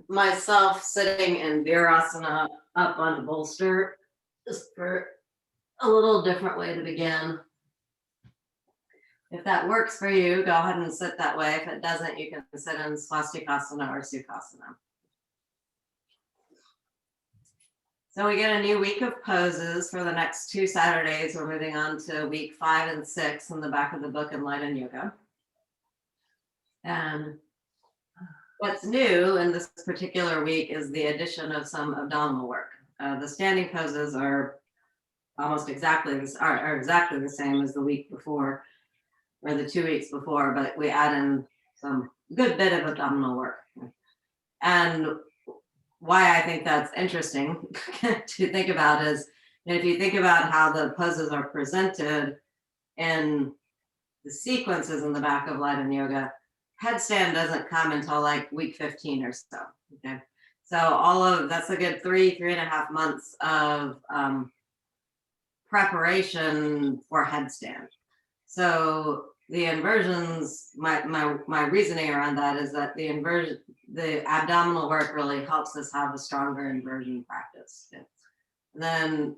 myself sitting in virasana up on a bolster, just for a little different way to begin. If that works for you, go ahead and sit that way. If it doesn't, you can sit in swastikasana or sukhasana. So we get a new week of poses for the next 2 Saturdays. We're moving on to week 5 and 6 in the back of the book in Lengthen Yoga. And what's new in this particular week is the addition of some abdominal work. The standing poses are almost exactly exactly the same as the week before, or the 2 weeks before, but we add in some good bit of abdominal work. And why I think that's interesting to think about is, if you think about how the poses are presented in the sequences in the back of Lengthen Yoga, headstand doesn't come until like week 15 or so. Okay, so that's a good 3.5 months of preparation for headstand. So the inversions, my reasoning around that is that the abdominal work really helps us have a stronger inversion practice. And then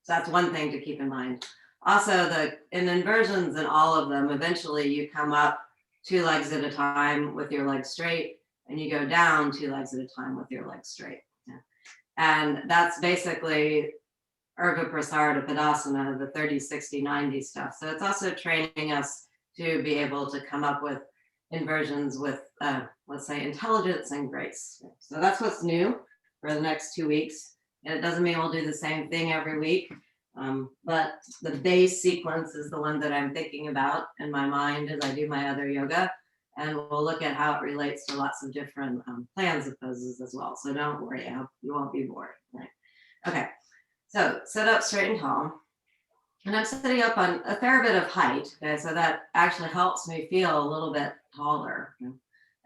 that's one thing to keep in mind. Also, in inversions and all of them, eventually you come up 2 legs at a time with your legs straight, and you go down 2 legs at a time with your legs straight. Yeah. And that's basically prasarita, padasana, the 30, 60, 90 stuff. So it's also training us to be able to come up with inversions with, let's say, intelligence and grace. So that's what's new for the next 2 weeks. And it doesn't mean we'll do the same thing every week, but the base sequence is the one that I'm thinking about in my mind as I do my other yoga. And we'll look at how it relates to lots of different plans of poses as well. So don't worry, you won't be bored. Right? Okay. So sit up straight and tall. And I'm sitting up on a fair bit of height, okay? So that actually helps me feel a little bit taller.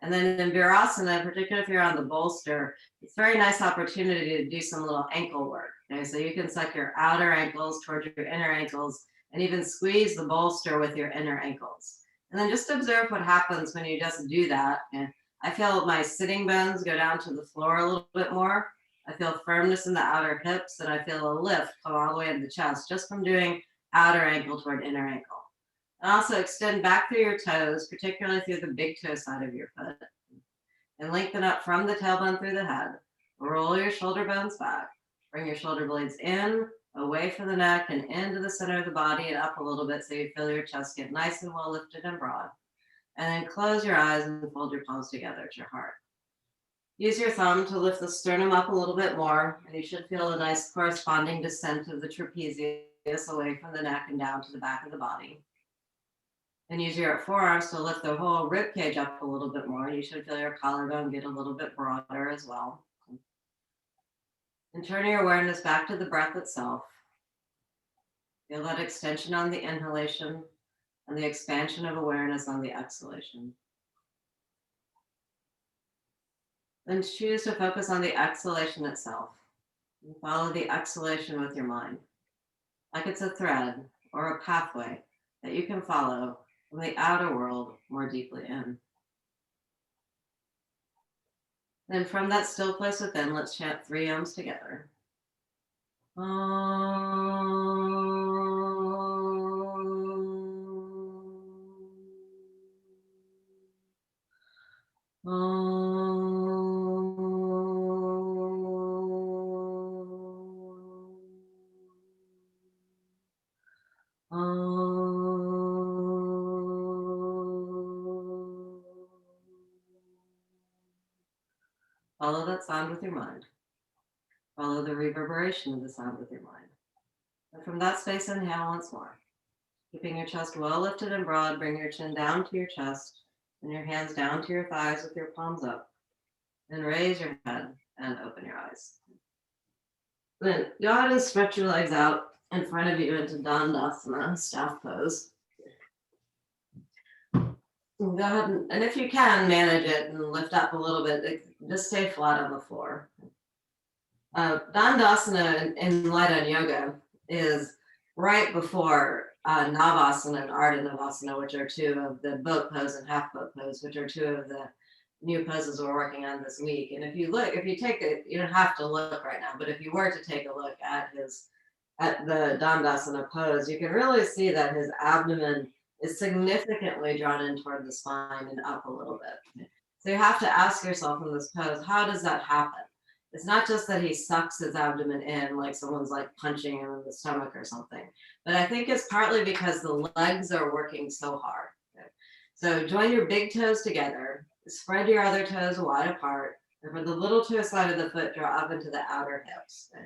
And then in virasana, particularly if you're on the bolster, it's a very nice opportunity to do some little ankle work. Okay? So you can suck your outer ankles towards your inner ankles and even squeeze the bolster with your inner ankles. And then just observe what happens when you just do that. And I feel my sitting bones go down to the floor a little bit more. I feel firmness in the outer hips, and I feel a lift come all the way to the chest just from doing outer ankle toward inner ankle. And also extend back through your toes, particularly through the big toe side of your foot. And lengthen up from the tailbone through the head. Roll your shoulder bones back. Bring your shoulder blades in, away from the neck, and into the center of the body and up a little bit so you feel your chest get nice and well lifted and broad. And then close your eyes and fold your palms together at your heart. Use your thumb to lift the sternum up a little bit more, and you should feel a nice corresponding descent of the trapezius away from the neck and down to the back of the body. And use your forearms to lift the whole rib cage up a little bit more. You should feel your collarbone get a little bit broader as well. And turn your awareness back to the breath itself. Feel that extension on the inhalation and the expansion of awareness on the exhalation. Then choose to focus on the exhalation itself. And follow the exhalation with your mind, like it's a thread or a pathway that you can follow from the outer world more deeply in. Then from that still place within, let's chant 3 Ms together. Follow that sound with your mind. Follow the reverberation of the sound with your mind. And from that space, inhale once more. Keeping your chest well lifted and broad, bring your chin down to your chest and your hands down to your thighs with your palms up. Then raise your head and open your eyes. Then go ahead and stretch your legs out in front of you into dandasana, staff pose. Go ahead and if you can, manage it and lift up a little bit. Just stay flat on the floor. Dandasana in Lengthen Yoga is right before Navasana and Ardha Navasana, which are 2 of the boat pose, and half boat pose, which are 2 of the new poses we're working on this week. And if you take it, you don't have to look right now, but if you were to take a look at the dandasana pose, you can really see that his abdomen is significantly drawn in toward the spine and up a little bit. So you have to ask yourself in this pose, how does that happen? It's not just that he sucks his abdomen in like someone's like punching him in the stomach or something, but I think it's partly because the legs are working so hard. Okay? So join your big toes together, spread your other toes wide apart, and for the little toe side of the foot, draw up into the outer hips. Okay?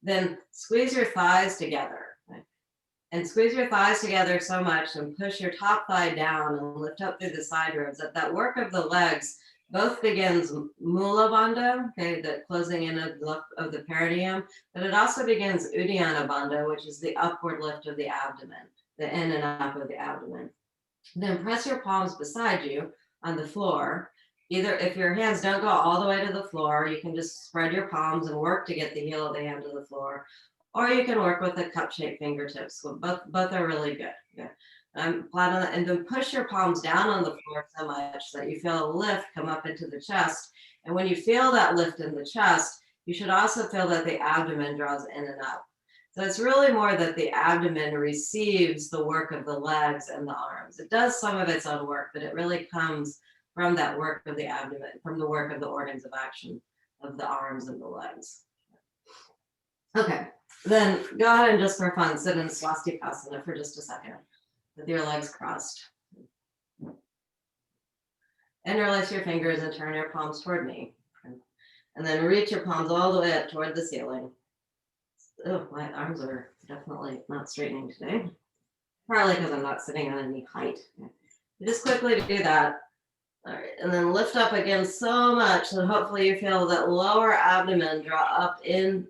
Then squeeze your thighs together. Okay? And squeeze your thighs together so much and push your top thigh down and lift up through the side ribs. That work of the legs both begins mula bandha, okay, the closing in of the perineum, but it also begins uddiyana bandha, which is the upward lift of the abdomen, the in and up of the abdomen. Then press your palms beside you on the floor. Either if your hands don't go all the way to the floor, you can just spread your palms and work to get the heel of the hand to the floor. Or you can work with the cup-shaped fingertips. So both are really good. Yeah. Flat on and then push your palms down on the floor so much that you feel a lift come up into the chest. And when you feel that lift in the chest, you should also feel that the abdomen draws in and up. So it's really more that the abdomen receives the work of the legs and the arms. It does some of its own work, but it really comes from that work of the abdomen, from the work of the organs of action of the arms and the legs. Okay, then go ahead and just for fun, sit in swastikasana for just a second with your legs crossed. Interlace your fingers and turn your palms toward me. And then reach your palms all the way up toward the ceiling. Oh, my arms are definitely not straightening today. Probably because I'm not sitting on any height. Just quickly do that. All right, and then lift up again so much that hopefully you feel that lower abdomen draw up in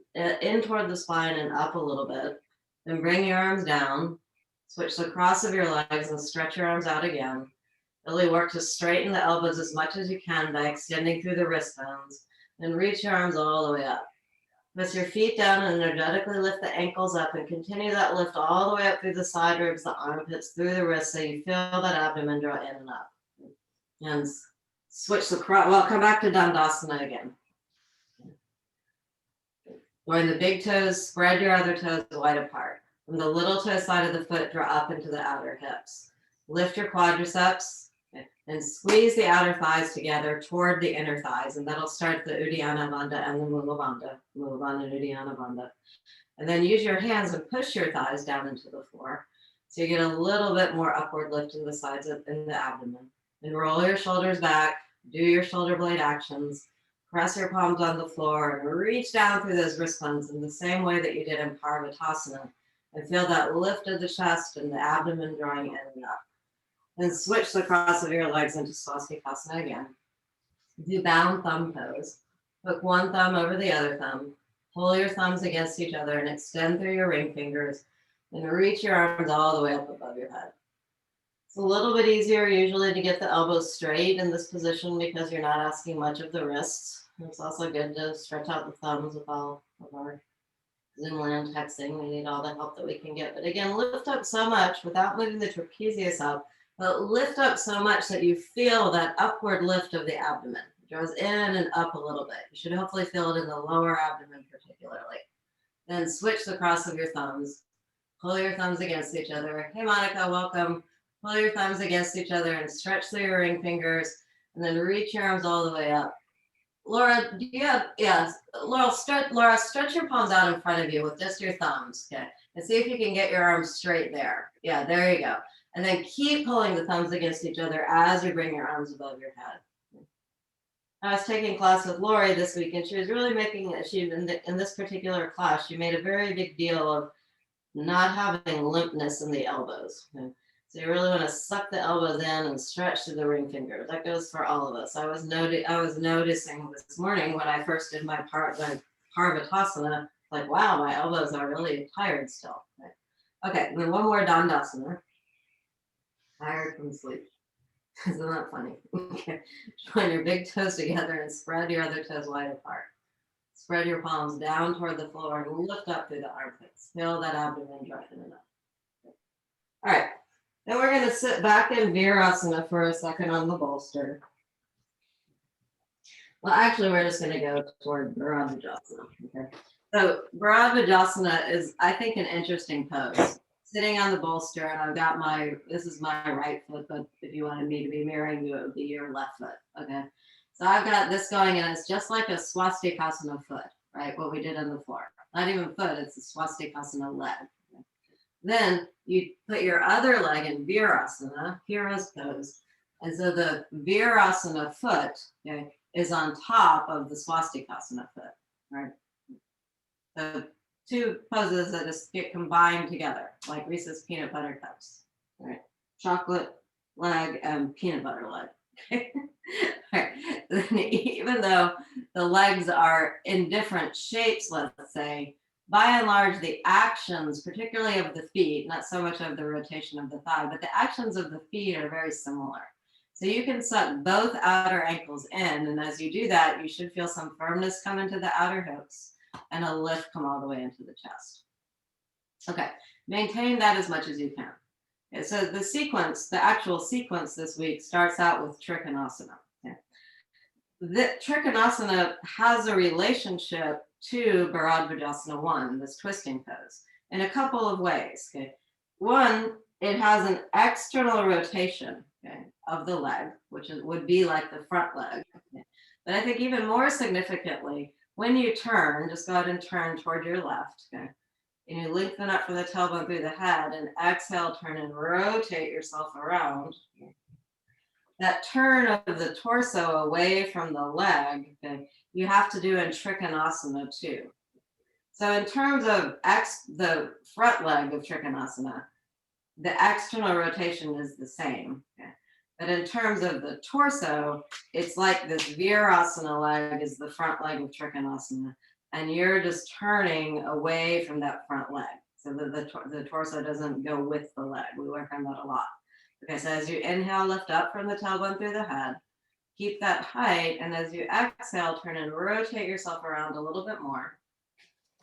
toward the spine and up a little bit. Then bring your arms down, switch the cross of your legs and stretch your arms out again. Really work to straighten the elbows as much as you can by extending through the wrist bones. Then reach your arms all the way up. Press your feet down and energetically lift the ankles up and continue that lift all the way up through the side ribs, the armpits, through the wrists so you feel that abdomen draw in and up. And switch the cross. Well, come back to dandasana again. Join the big toes, spread your other toes wide apart. From the little toe side of the foot, draw up into the outer hips. Lift your quadriceps and squeeze the outer thighs together toward the inner thighs, and that'll start the uddiyana bandha and the mula bandha and uddiyana bandha. And then use your hands and push your thighs down into the floor, so you get a little bit more upward lift in the sides of in the abdomen. And roll your shoulders back, do your shoulder blade actions, press your palms on the floor, and reach down through those wrist bones in the same way that you did in parvatasana, and feel that lift of the chest and the abdomen drawing in and up. Then switch the cross of your legs into swastikasana again. Do bound thumb pose. Hook one thumb over the other thumb. Pull your thumbs against each other and extend through your ring fingers. And reach your arms all the way up above your head. It's a little bit easier usually to get the elbows straight in this position because you're not asking much of the wrists. It's also good to stretch out the thumbs with all of our Zoom land texting. We need all the help that we can get. But again, lift up so much without moving the trapezius up, but lift up so much that you feel that upward lift of the abdomen. It draws in and up a little bit. You should hopefully feel it in the lower abdomen particularly. Then switch the cross of your thumbs. Pull your thumbs against each other. Hey, Monica, welcome. Pull your thumbs against each other and stretch through your ring fingers, and then reach your arms all the way up. Laura, do you have, yes, Laura, stretch your palms out in front of you with just your thumbs, okay? And see if you can get your arms straight there. Yeah, there you go. And then keep pulling the thumbs against each other as you bring your arms above your head. I was taking class with Lori this week, and she was really making, in this particular class, she made a very big deal of not having limpness in the elbows. Okay? So you really want to suck the elbows in and stretch through the ring finger. That goes for all of us. I was noticing this morning when I first did my parvatasana, like, wow, my elbows are really tired still. Okay, and then one more dandasana. Tired from sleep. Isn't that funny? Okay, join your big toes together and spread your other toes wide apart. Spread your palms down toward the floor and lift up through the armpits. Feel that abdomen draw in and up. All right. Then we're going to sit back in virasana for a second on the bolster. Well, actually, we're just going to go toward virasana. Okay. So virasana is, I think, an interesting pose. Sitting on the bolster, and I've got this is my right foot, but if you wanted me to be mirroring you, it would be your left foot. Okay. So I've got this going, and it's just like a swastikasana foot, right? What we did on the floor. Not even foot, it's a swastikasana leg. Okay. Then you put your other leg in virasana, hero's pose. And so the virasana foot, okay, is on top of the swastikasana foot, right? The two poses that just get combined together, like Reese's peanut butter cups, right? Chocolate leg and peanut butter leg. Right. Then even though the legs are in different shapes, let's say, by and large, the actions, particularly of the feet, not so much of the rotation of the thigh, but the actions of the feet are very similar. So you can suck both outer ankles in, and as you do that, you should feel some firmness come into the outer hips and a lift come all the way into the chest. Okay, maintain that as much as you can. Okay, so the actual sequence this week starts out with trikonasana. Okay. The trikonasana has a relationship to Bharadvajasana 1, this twisting pose, in a couple of ways. Okay. One, it has an external rotation, okay, of the leg, which would be like the front leg. Okay. But I think even more significantly, when you turn, just go ahead and turn toward your left. Okay. And you lengthen up from the tailbone through the head and exhale, turn and rotate yourself around. Okay. That turn of the torso away from the leg, okay, you have to do in trikonasana too. So in terms of the front leg of trikonasana, the external rotation is the same. Okay? But in terms of the torso, it's like this virasana leg is the front leg of trikonasana, and you're just turning away from that front leg. So the torso doesn't go with the leg. We work on that a lot. Okay, so as you inhale, lift up from the tailbone through the head, keep that height, and as you exhale, turn and rotate yourself around a little bit more.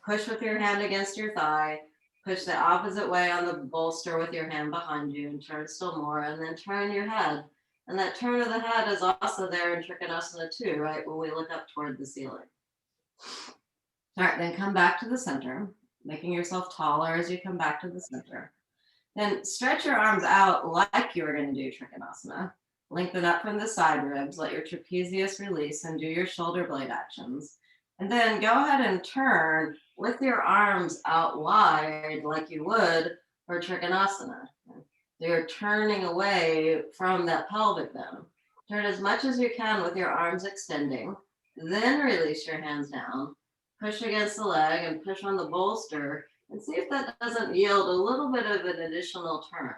Push with your hand against your thigh, push the opposite way on the bolster with your hand behind you, and turn still more, and then turn your head. And that turn of the head is also there in trikonasana too, right, when we look up toward the ceiling. All right, then come back to the center, making yourself taller as you come back to the center. Then stretch your arms out like you were going to do trikonasana. Lengthen up from the side ribs, let your trapezius release, and do your shoulder blade actions. And then go ahead and turn with your arms out wide like you would for trikonasana. So you're turning away from that pelvic bone. Turn as much as you can with your arms extending. Then release your hands down. Push against the leg and push on the bolster. And see if that doesn't yield a little bit of an additional turn.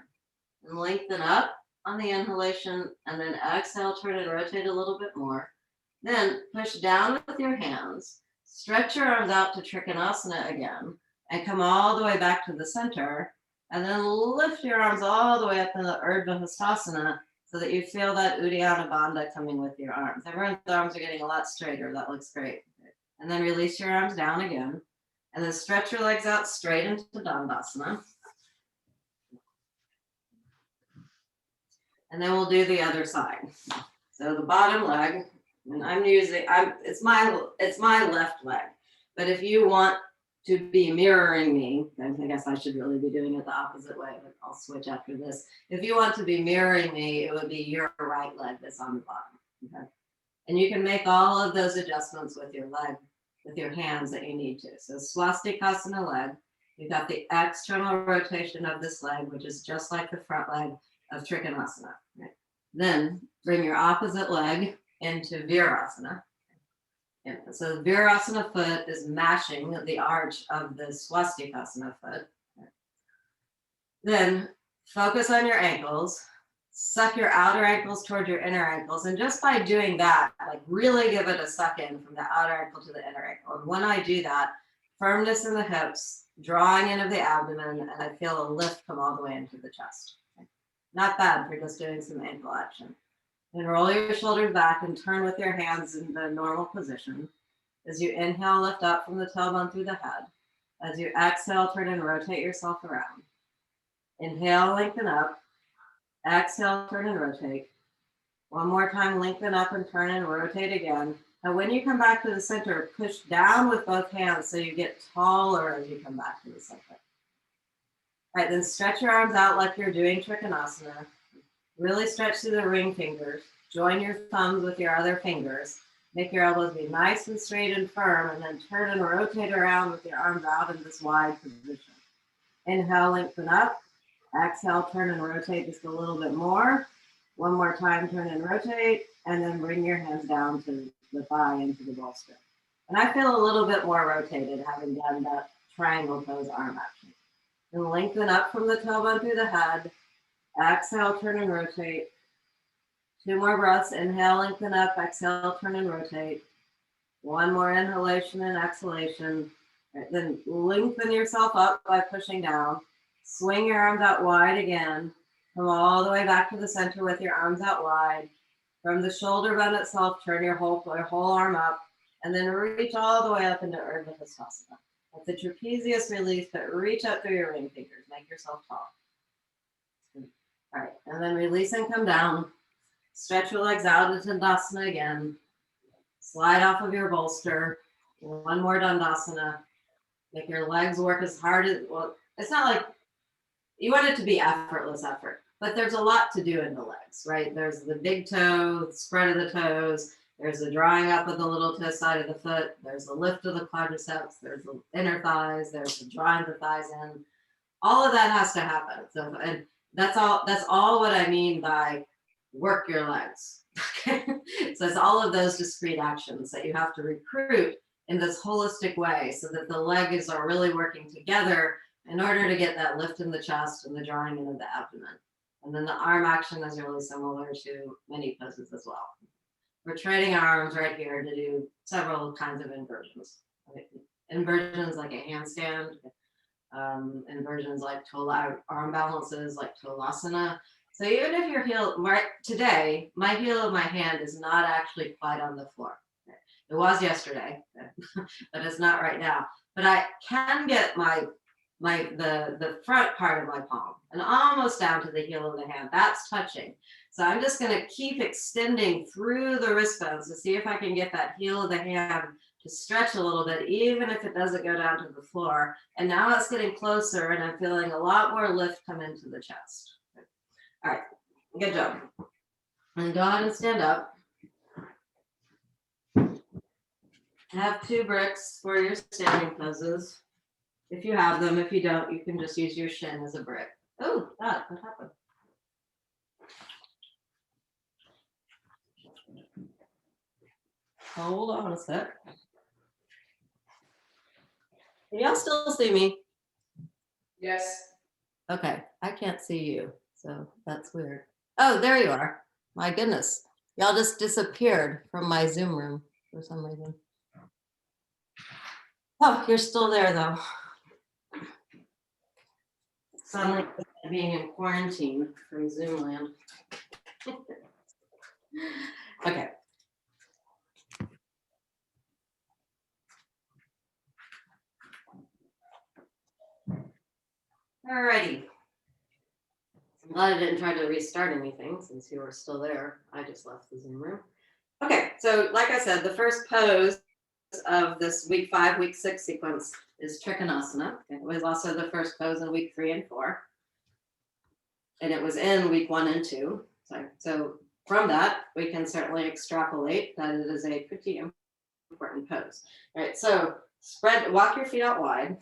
And lengthen up on the inhalation, and then exhale, turn and rotate a little bit more. Then push down with your hands, stretch your arms out to trikonasana again, and come all the way back to the center. And then lift your arms all the way up in the Urdhva Hastasana so that you feel that Uddiyana Bandha coming with your arms. Everyone's arms are getting a lot straighter. That looks great. And then release your arms down again. And then stretch your legs out straight into dandasana. And then we'll do the other side. So the bottom leg, and it's my left leg. But if you want to be mirroring me, then I guess I should really be doing it the opposite way, but I'll switch after this. If you want to be mirroring me, it would be your right leg that's on the bottom. Okay. And you can make all of those adjustments with your leg, with your hands that you need to. So swastikasana leg, you've got the external rotation of this leg, which is just like the front leg of trikonasana. Right? Then bring your opposite leg into virasana. Yeah, so the virasana foot is mashing the arch of the swastikasana foot. Right? Then focus on your ankles. Suck your outer ankles toward your inner ankles. And just by doing that, like really give it a suck in from the outer ankle to the inner ankle. And when I do that, firmness in the hips, drawing in of the abdomen, and I feel a lift come all the way into the chest. Okay. Not bad for just doing some ankle action. Then roll your shoulders back and turn with your hands in the normal position. As you inhale, lift up from the tailbone through the head. As you exhale, turn and rotate yourself around. Inhale, lengthen up. Exhale, turn and rotate. One more time, lengthen up and turn and rotate again. And when you come back to the center, push down with both hands so you get taller as you come back to the center. All right, then stretch your arms out like you're doing Trikonasana. Really stretch through the ring fingers. Join your thumbs with your other fingers. Make your elbows be nice and straight and firm, and then turn and rotate around with your arms out in this wide position. Inhale, lengthen up. Exhale, turn and rotate just a little bit more. One more time, turn and rotate, and then bring your hands down to the thigh into the bolster. And I feel a little bit more rotated having done that triangle pose arm action. And lengthen up from the tailbone through the head. Exhale, turn and rotate. 2 more breaths. Inhale, lengthen up. Exhale, turn and rotate. 1 more inhalation and exhalation. Right, then lengthen yourself up by pushing down. Swing your arms out wide again. Come all the way back to the center with your arms out wide. From the shoulder bone itself, turn your whole arm up, and then reach all the way up into Urdhva Hastasana. Let the trapezius release, but reach up through your ring fingers. Make yourself tall. All right, and then release and come down. Stretch your legs out into tandasana again. Slide off of your bolster. 1 more dandasana. Make your legs work as hard as, well, it's not like, you want it to be effortless effort, but there's a lot to do in the legs, right? There's the big toe, the spread of the toes. There's the drawing up of the little toe side of the foot. There's the lift of the quadriceps. There's the inner thighs. There's the drawing the thighs in. All of that has to happen. So, and that's all what I mean by work your legs. So it's all of those discrete actions that you have to recruit in this holistic way so that the legs are really working together in order to get that lift in the chest and the drawing in of the abdomen. And then the arm action is really similar to many poses as well. We're training our arms right here to do several kinds of inversions. Inversions like a handstand, inversions like arm balances like tadasana. So even if your heel, today, my heel of my hand is not actually quite on the floor. It was yesterday, but it's not right now. But I can get the front part of my palm and almost down to the heel of the hand. That's touching. So I'm just going to keep extending through the wrist bones to see if I can get that heel of the hand to stretch a little bit, even if it doesn't go down to the floor. And now it's getting closer and I'm feeling a lot more lift come into the chest. All right, good job. And go ahead and stand up. Have 2 bricks for your standing poses. If you have them, if you don't, you can just use your shin as a brick. Oh, what happened? Hold on a sec. Can y'all still see me? Yes. Okay, I can't see you, so that's weird. Oh, there you are. My goodness. Y'all just disappeared from my Zoom room for some reason. Oh, you're still there though. Sound like being in quarantine from Zoom land. Okay. Alrighty. I'm glad I didn't try to restart anything since you were still there. I just left the Zoom room. Okay, so like I said, the first pose of this week 5, week 6 sequence is Trikonasana. It was also the first pose in week 3 and 4. And it was in week 1 and 2. So from that, we can certainly extrapolate that it is a pretty important pose. All right, so walk your feet out wide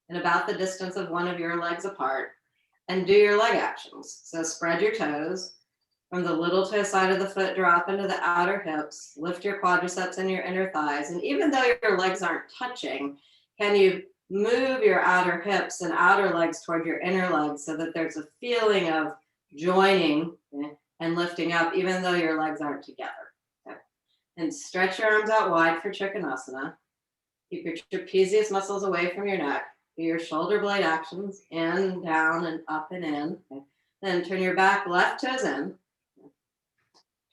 and about the distance of one of your legs apart and do your leg actions. So spread your toes. From the little toe side of the foot, drop into the outer hips, lift your quadriceps and your inner thighs. And even though your legs aren't touching, can you move your outer hips and outer legs toward your inner legs so that there's a feeling of joining and lifting up, even though your legs aren't together. Okay. And stretch your arms out wide for Trikonasana. Keep your trapezius muscles away from your neck. Do your shoulder blade actions, in, down, and up and in. Okay. Then turn your back left toes in.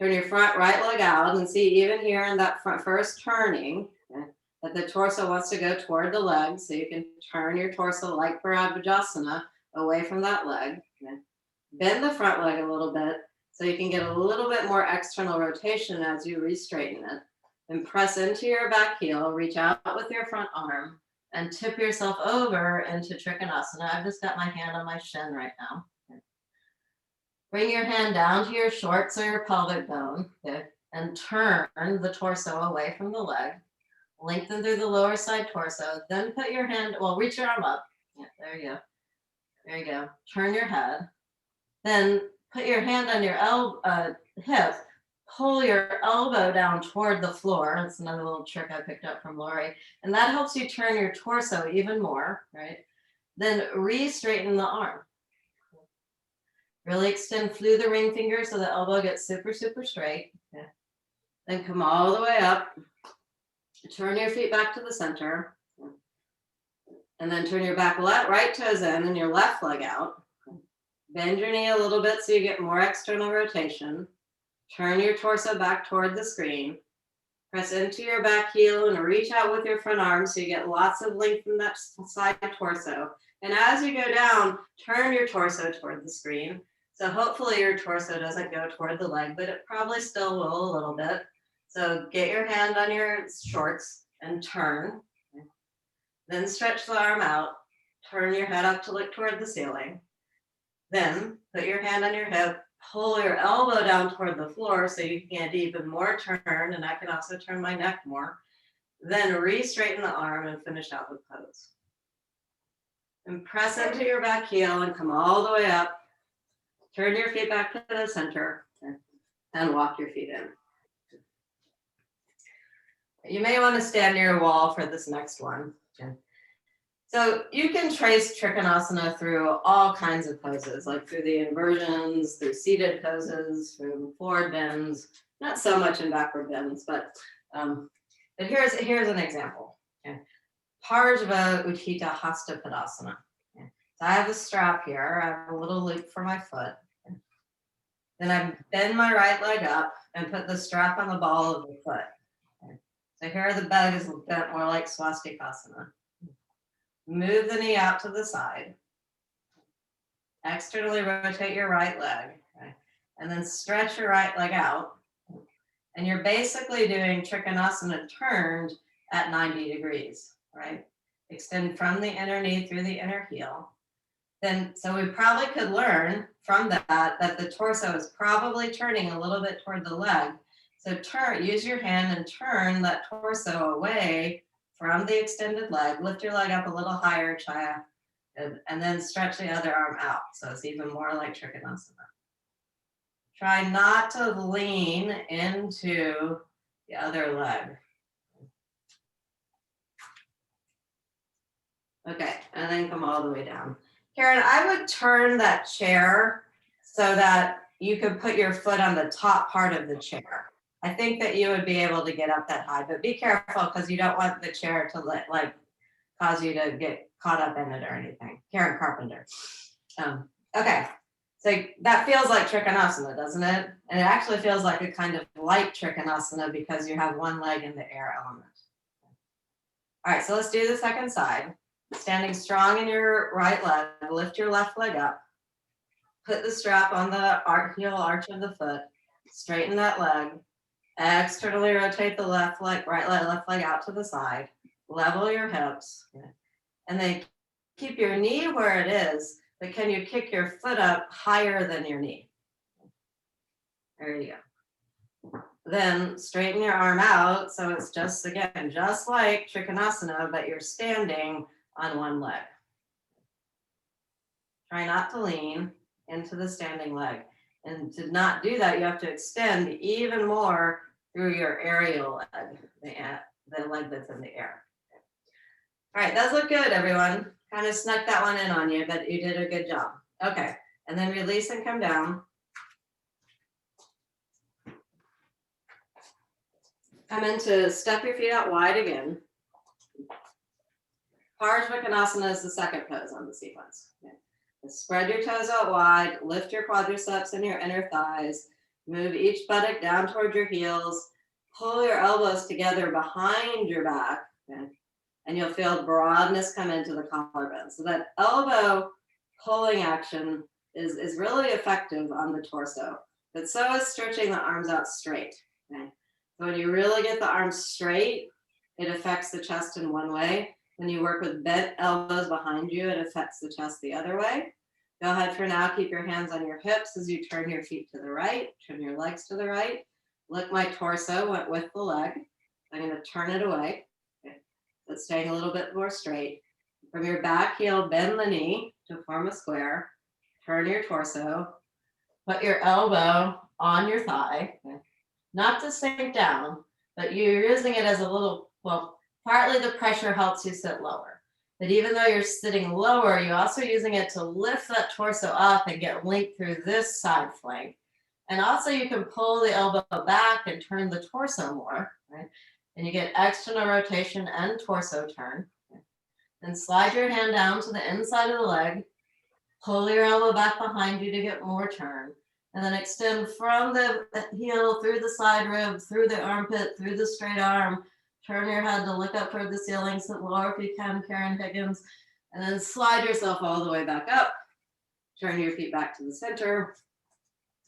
Turn your front right leg out and see even here in that first turning, okay, that the torso wants to go toward the leg. So you can turn your torso like virasana away from that leg. Okay. Bend the front leg a little bit so you can get a little bit more external rotation as you re-straighten it. And press into your back heel, reach out with your front arm, and tip yourself over into Trikonasana. I've just got my hand on my shin right now. Okay. Bring your hand down to your shorts or your pelvic bone, okay, and turn the torso away from the leg. Lengthen through the lower side torso. Then put your hand, well, reach your arm up. Yeah, there you go. There you go. Turn your head. Then put your hand on your hip. Pull your elbow down toward the floor. That's another little trick I picked up from Lori. And that helps you turn your torso even more, right? Then re-straighten the arm. Really extend through the ring finger so the elbow gets super, super straight. Okay. Then come all the way up. Turn your feet back to the center. And then turn your back right toes in and your left leg out. Bend your knee a little bit so you get more external rotation. Turn your torso back toward the screen. Press into your back heel and reach out with your front arm so you get lots of length in that side torso. And as you go down, turn your torso toward the screen. So hopefully your torso doesn't go toward the leg, but it probably still will a little bit. So get your hand on your shorts and turn. Then stretch the arm out. Turn your head up to look toward the ceiling. Then put your hand on your hip. Pull your elbow down toward the floor so you can get even more turn, and I can also turn my neck more. Then re-straighten the arm and finish out the pose. And press into your back heel and come all the way up. Turn your feet back to the center and walk your feet in. You may want to stand near a wall for this next one. So you can trace Trikonasana through all kinds of poses, like through the inversions, through seated poses, through forward bends, not so much in backward bends, but here's an example. Okay. Parshva Utthita Hasta Padasana. Okay. So I have a strap here, I have a little loop for my foot. Okay. Then I bend my right leg up and put the strap on the ball of the foot. Okay. So here the bag is bent more like swastikasana. Move the knee out to the side. Externally rotate your right leg. Okay? And then stretch your right leg out. And you're basically doing Trikonasana turned at 90 degrees, right? Extend from the inner knee through the inner heel. Then, so we probably could learn from that the torso is probably turning a little bit toward the leg. So use your hand and turn that torso away from the extended leg. Lift your leg up a little higher, Chaya, and then stretch the other arm out. So it's even more like Trikonasana. Try not to lean into the other leg. Okay, and then come all the way down. Karen, I would turn that chair so that you could put your foot on the top part of the chair. I think that you would be able to get up that high, but be careful because you don't want the chair to cause you to get caught up in it or anything. Karen Carpenter. Okay, so that feels like Trikonasana, doesn't it? And it actually feels like a kind of light Trikonasana because you have one leg in the air element. All right, so let's do the second side. Standing strong in your right leg, lift your left leg up. Put the strap on the heel arch of the foot. Straighten that leg. Externally rotate the left leg out to the side. Level your hips. And then keep your knee where it is, but can you kick your foot up higher than your knee? There you go. Then straighten your arm out so it's just like Trikonasana, but you're standing on one leg. Try not to lean into the standing leg. And to not do that, you have to extend even more through your aerial leg, the leg that's in the air. All right, those look good, everyone. Kind of snuck that one in on you, but you did a good job. Okay, and then release and come down. Come into step your feet out wide again. Parshva is the second pose on the sequence. Okay. Spread your toes out wide, lift your quadriceps and your inner thighs, move each buttock down toward your heels, pull your elbows together behind your back, okay? And you'll feel broadness come into the collarbone. So that elbow pulling action is really effective on the torso, but so is stretching the arms out straight, okay? So when you really get the arms straight, it affects the chest in one way. When you work with bent elbows behind you, it affects the chest the other way. Go ahead for now, keep your hands on your hips as you turn your feet to the right, turn your legs to the right. Look, my torso went with the leg. I'm gonna turn it away. Okay. So it's staying a little bit more straight. From your back heel, bend the knee to form a square. Turn your torso. Put your elbow on your thigh. Okay. Not to sink down, but you're using it as a little, well, partly the pressure helps you sit lower. But even though you're sitting lower, you're also using it to lift that torso up and get length through this side flank. And also you can pull the elbow back and turn the torso more, right? And you get external rotation and torso turn. Okay. Then slide your hand down to the inside of the leg, pull your elbow back behind you to get more turn. And then extend from the heel through the side rib, through the armpit, through the straight arm. Turn your head to look up toward the ceiling, sit lower if you can, Karen Higgins. And then slide yourself all the way back up. Turn your feet back to the center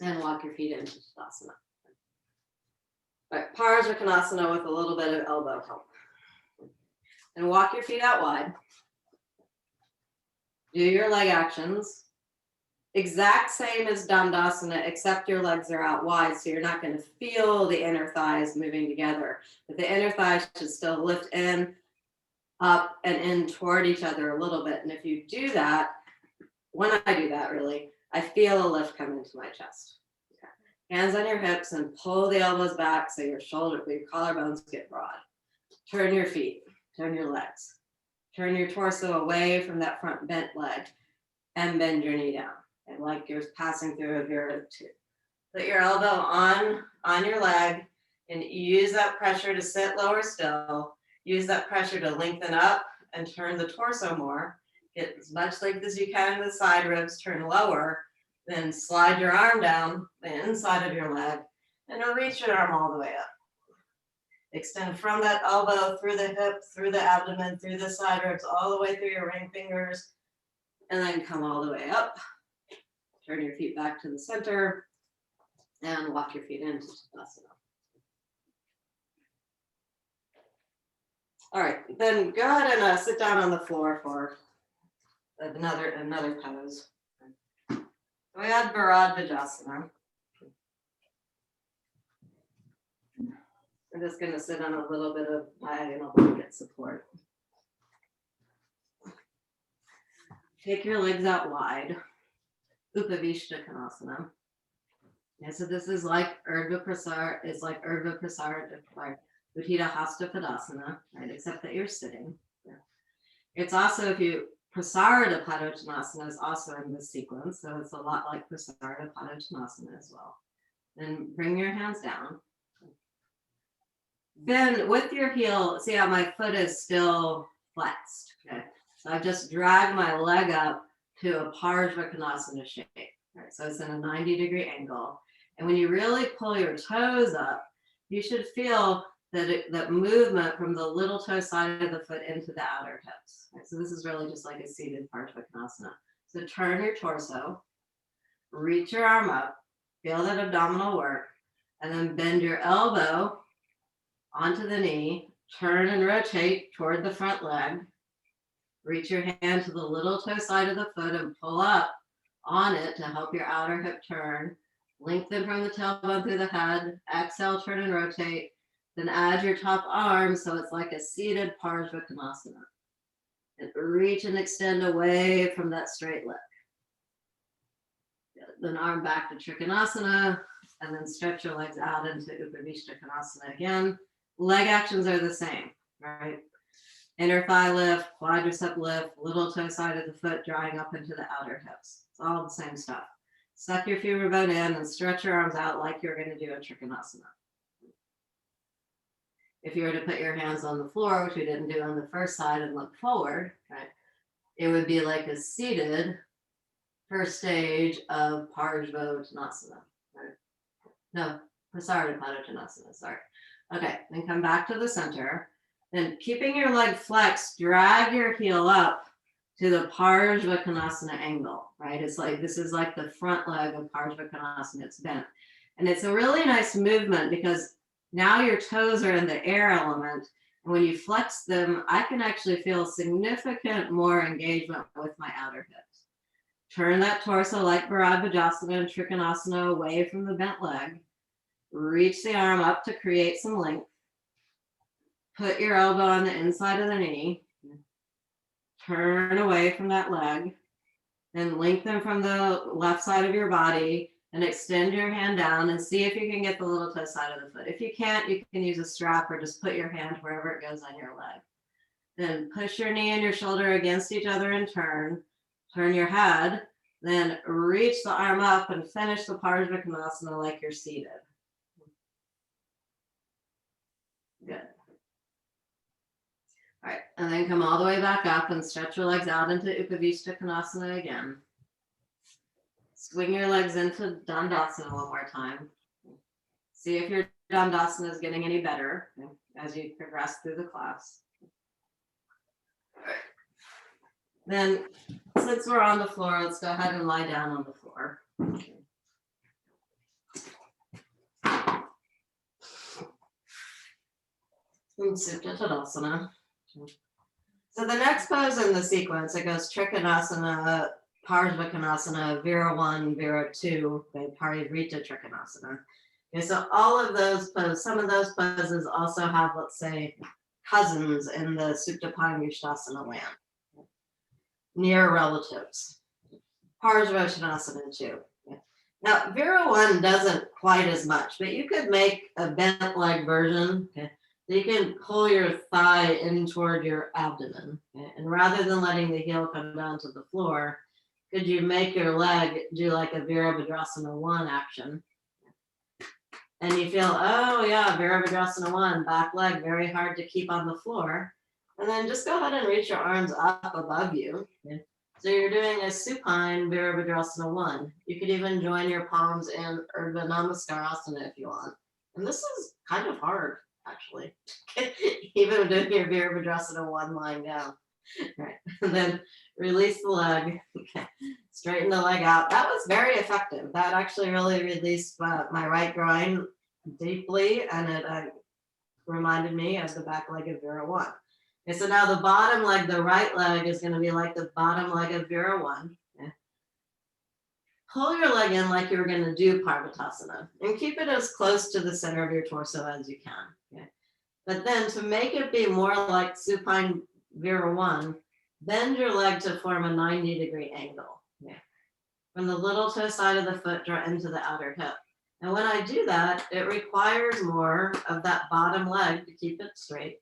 and walk your feet into tadasana. All right, parasvakonasana with a little bit of elbow help. And walk your feet out wide. Do your leg actions. Exact same as dandasana, except your legs are out wide, so you're not going to feel the inner thighs moving together. But the inner thighs should still lift in, up, and in toward each other a little bit. And if you do that, when I do that, really, I feel a lift come into my chest. Okay. Hands on your hips and pull the elbows back so your collarbones get broad. Turn your feet, turn your legs. Turn your torso away from that front bent leg and bend your knee down. And like you're passing through a viridic tube. Put your elbow on your leg and use that pressure to sit lower still. Use that pressure to lengthen up and turn the torso more. Get as much length as you can in the side ribs, turn lower. Then slide your arm down the inside of your leg and reach your arm all the way up. Extend from that elbow through the hip, through the abdomen, through the side ribs, all the way through your ring fingers, and then come all the way up. Turn your feet back to the center and walk your feet into tadasana. All right, then go ahead and sit down on the floor for another pose. So we had virasana. I'm just going to sit on a little bit of diagonal blanket support. Take your legs out wide. Upavishtakonasana. And so this is like Urdhva Prasarita, it's like Urdhva Prasarita, like Uttita Hasta Padasana, right? Except that you're sitting. Yeah. It's also, if you, Prasarita Padottanasana is also in this sequence, so it's a lot like Prasarita Padottanasana as well. Then bring your hands down. Then with your heel, see how my foot is still flexed, okay? So I just drag my leg up to a parasvakonasana shape, right? So it's in a 90-degree angle. And when you really pull your toes up, you should feel that movement from the little toe side of the foot into the outer hips. Right? So this is really just like a seated parasvakonasana. So turn your torso, reach your arm up, feel that abdominal work, and then bend your elbow onto the knee, turn and rotate toward the front leg. Reach your hand to the little toe side of the foot and pull up on it to help your outer hip turn. Lengthen from the tailbone through the head. Exhale, turn and rotate. Then add your top arm so it's like a seated parasvakonasana. And reach and extend away from that straight leg. Then arm back to Trikonasana, and then stretch your legs out into Upavishtakonasana again. Leg actions are the same, right? Inner thigh lift, quadricep lift, little toe side of the foot drawing up into the outer hips. It's all the same stuff. Suck your femur bone in and stretch your arms out like you're going to do a Trikonasana. If you were to put your hands on the floor, which we didn't do on the first side, and look forward, right, it would be like a seated first stage of Parasvakonasana. Right? No, Prasarita Padottanasana, sorry. Okay, then come back to the center. Then keeping your leg flexed, drag your heel up to the Parasvakonasana angle, right? It's like, this is like the front leg of Parasvakonasana, it's bent. And it's a really nice movement because Now your toes are in the air element. And when you flex them, I can actually feel significant more engagement with my outer hips. Turn that torso like virasana and trikonasana away from the bent leg. Reach the arm up to create some length. Put your elbow on the inside of the knee. Turn away from that leg. Then lengthen from the left side of your body and extend your hand down and see if you can get the little toe side of the foot. If you can't, you can use a strap or just put your hand wherever it goes on your leg. Then push your knee and your shoulder against each other and turn. Turn your head. Then reach the arm up and finish the padasana like you're seated. Good. All right, and then come all the way back up and stretch your legs out into Uttanasana again. Swing your legs into dandasana one more time. See if your dandasana is getting any better as you progress through the class. Then, since we're on the floor, let's go ahead and lie down on the floor. And Supta Tadasana. So the next pose in the sequence, it goes Trikonasana, Parsvakonasana, Vira 1, Vira 2, Parivritta Trikonasana. Okay, so all of those poses, some of those poses also have, let's say, cousins in the Supta Pangushtasana land. Near relatives. Parsvakonasana 2. Now, Vira 1 doesn't quite as much, but you could make a bent leg version. Okay? So you can pull your thigh in toward your abdomen. Okay? And rather than letting the heel come down to the floor, could you make your leg do like a Virabhadrasana 1 action? And you feel, oh yeah, Virabhadrasana 1, back leg, very hard to keep on the floor. And then just go ahead and reach your arms up above you. Okay? So you're doing a supine Virabhadrasana 1. You could even join your palms in Urdhva Namaskar asana if you want. And this is kind of hard, actually. Even doing your Virabhadrasana 1 lying down. Right. And then release the leg. Okay. Straighten the leg out. That was very effective. That actually really released my right groin deeply, and it reminded me of the back leg of Vira 1. Okay, so now the bottom leg, the right leg, is going to be like the bottom leg of Vira 1. Okay. Pull your leg in like you were going to do Parvatasana and keep it as close to the center of your torso as you can. Okay. But then to make it be more like supine Vira 1, bend your leg to form a 90-degree angle. Okay. From the little toe side of the foot draw into the outer hip. And when I do that, it requires more of that bottom leg to keep it straight.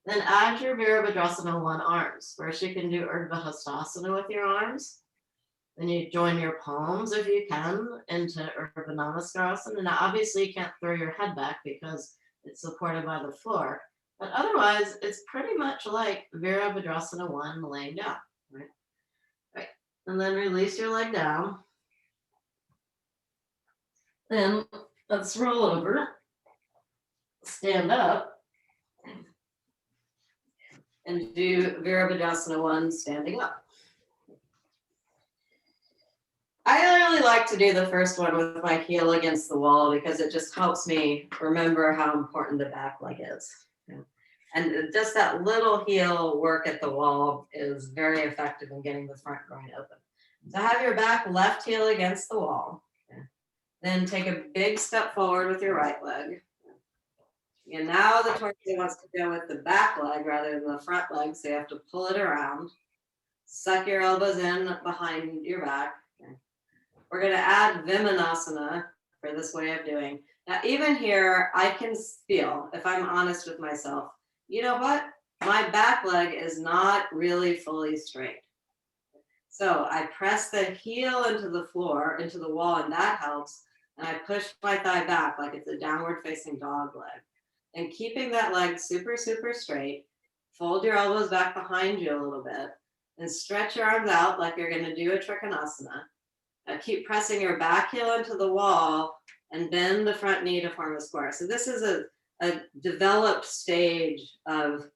Then add your Virabhadrasana 1 arms. First, you can do Urdhva Hastasana with your arms. Then you join your palms, if you can, into Urdhva Namaskar asana. Now, obviously, you can't throw your head back because it's supported by the floor. But otherwise, it's pretty much like Virabhadrasana 1 laying down. Right? Right. And then release your leg down. Then let's roll over. Stand up. And do Virabhadrasana 1 standing up. I really like to do the first one with my heel against the wall because it just helps me remember how important the back leg is. And just that little heel work at the wall is very effective in getting the front groin open. So have your back left heel against the wall. Then take a big step forward with your right leg. And now the torso wants to go with the back leg rather than the front leg, so you have to pull it around. Suck your elbows in behind your back. Okay. We're going to add Vimanasana for this way of doing. Now, even here, I can feel, if I'm honest with myself, you know what? My back leg is not really fully straight. So I press the heel into the floor, into the wall, and that helps. And I push my thigh back like it's a downward facing dog leg. And keeping that leg super, super straight, fold your elbows back behind you a little bit, and stretch your arms out like you're going to do a Trikonasana. Now keep pressing your back heel into the wall and bend the front knee to form a square. So this is a developed stage of,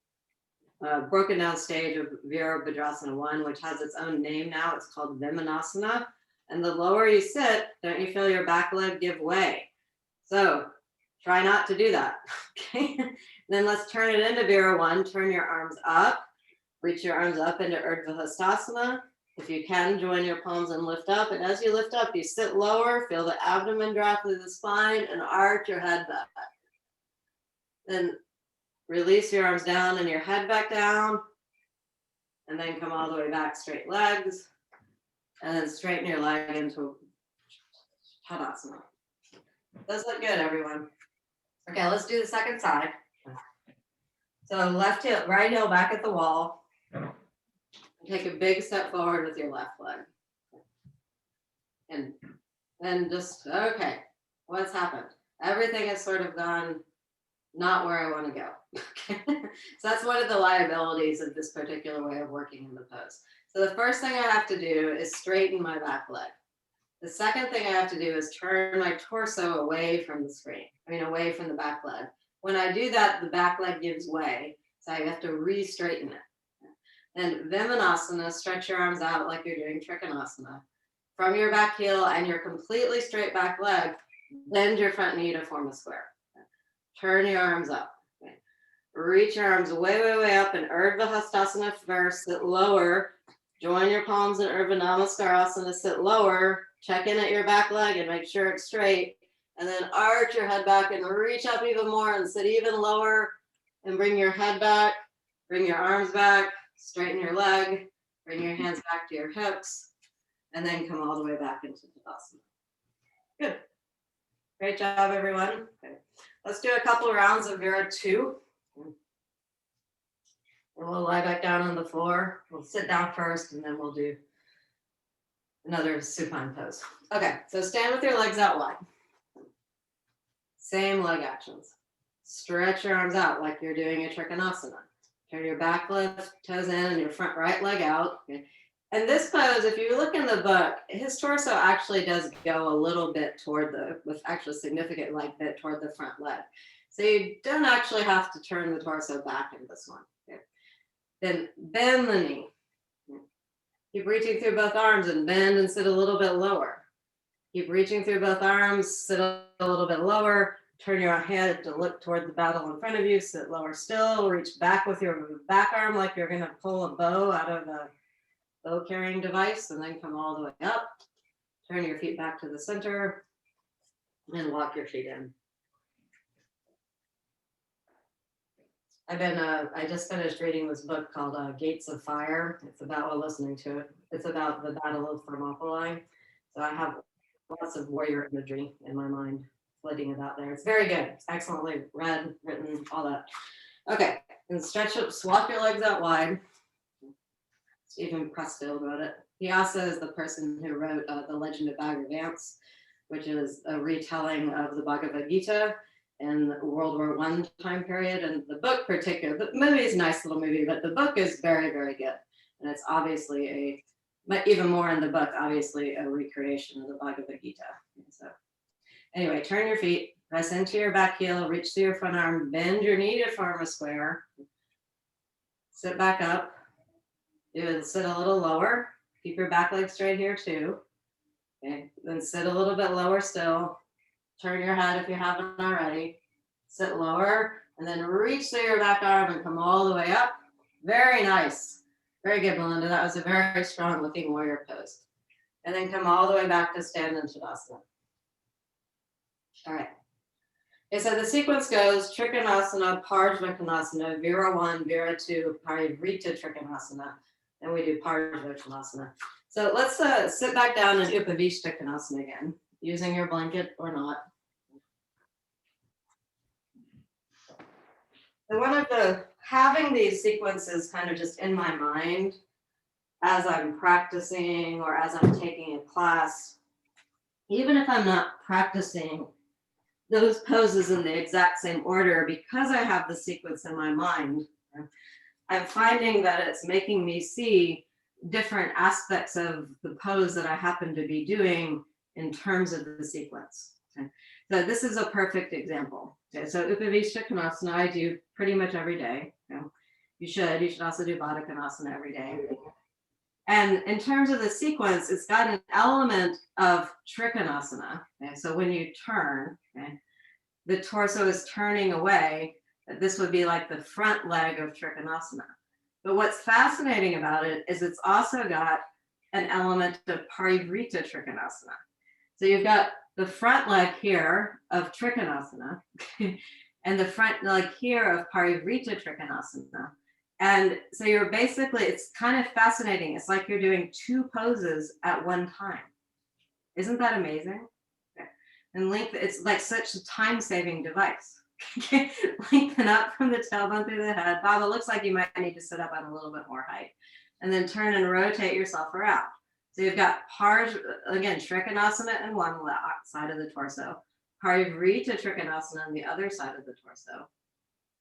broken down stage of Virabhadrasana 1, which has its own name now. It's called Vimanasana. And the lower you sit, don't you feel your back leg give way? So Try not to do that. Okay. Then let's turn it into Vira 1. Turn your arms up. Reach your arms up into Urdhva Hastasana. If you can, join your palms and lift up. And as you lift up, you sit lower, feel the abdomen drop through the spine, and arch your head back. Then release your arms down and your head back down. And then come all the way back, straight legs. And then straighten your leg into tadasana. Does look good, everyone. Okay, let's do the second side. So left heel, right heel back at the wall. Take a big step forward with your left leg. And then just, okay, what's happened? Everything has sort of gone not where I want to go. Okay. So that's one of the liabilities of this particular way of working in the pose. So the first thing I have to do is straighten my back leg. The second thing I have to do is turn my torso away from the screen, away from the back leg. When I do that, the back leg gives way. So I have to re-straighten it. And Vimanasana, stretch your arms out like you're doing Trikonasana. From your back heel and your completely straight back leg, bend your front knee to form a square. Turn your arms up. Reach your arms way, way, way up in Urdhva Hastasana first, sit lower. Join your palms in Urdhva Namaskar asana, sit lower. Check in at your back leg and make sure it's straight. And then arch your head back and reach up even more and sit even lower. And bring your head back, bring your arms back. Straighten your leg, bring your hands back to your hips, and then come all the way back into Tadasana. Good. Great job, everyone. Okay. Let's do a couple rounds of Vira 2. And we'll lie back down on the floor. We'll sit down first, and then we'll do another supine pose. Okay, so stand with your legs out wide. Same leg actions. Stretch your arms out like you're doing a Trikonasana. Turn your back left toes in and your front right leg out. Okay. And this pose, if you look in the book, his torso actually does go a little bit toward with actually significant leg bit toward the front leg. So you don't actually have to turn the torso back in this one. Okay. Then bend the knee. Keep reaching through both arms and bend and sit a little bit lower. Keep reaching through both arms, sit a little bit lower. Turn your head to look toward the battle in front of you, sit lower still, reach back with your back arm like you're gonna pull a bow out of a bow carrying device, and then come all the way up. Turn your feet back to the center and walk your feet in. I just finished reading this book called Gates of Fire. It's about, listening to it, it's about the Battle of Thermopylae. So I have lots of warrior imagery in my mind. Floating it out there. It's very good. It's excellently read, written, all that. Okay, and stretch up, swap your legs out wide. Stephen Pressfield wrote it. He also is the person who wrote The Legend of Bagger Vance, which is a retelling of the Bhagavad Gita in World War I time period. And the book the movie is a nice little movie, but the book is very, very good. And it's obviously even more in the book, obviously a recreation of the Bhagavad Gita. So anyway, turn your feet, press into your back heel, reach to your front arm, bend your knee to form a square. Sit back up. Sit a little lower. Keep your back leg straight here too. Okay, then sit a little bit lower still. Turn your head if you haven't already. Sit lower, and then reach to your back arm and come all the way up. Very nice. Very good, Melinda. That was a very strong looking warrior pose. And then come all the way back to stand in Tadasana. All right. Okay, so the sequence goes Trikonasana, Parjvakonasana, Vira 1, Vira 2, Parivrita Trikonasana. Then we do Parjvakonasana. So let's sit back down in Upavishtakonasana again, using your blanket or not. So having these sequences kind of just in my mind as I'm practicing or as I'm taking a class, even if I'm not practicing those poses in the exact same order, because I have the sequence in my mind, I'm finding that it's making me see different aspects of the pose that I happen to be doing in terms of the sequence. Okay. So this is a perfect example. Okay, so Upavishtakonasana I do pretty much every day. You should also do Baddha every day. And in terms of the sequence, it's got an element of Trikonasana. Okay? So when you turn, okay, the torso is turning away, this would be like the front leg of Trikonasana. But what's fascinating about it is it's also got an element of parivrita Trikonasana. So you've got the front leg here of Trikonasana and the front leg here of parivrita Trikonasana. And so you're basically, it's kind of fascinating. It's like you're doing two poses at one time. Isn't that amazing? Okay. And lengthen, it's like such a time-saving device. Lengthen up from the tailbone through the head. Bob, it looks like you might need to sit up on a little bit more height. And then turn and rotate yourself around. So you've got again, Trikonasana on one side of the torso, parivrita Trikonasana on the other side of the torso.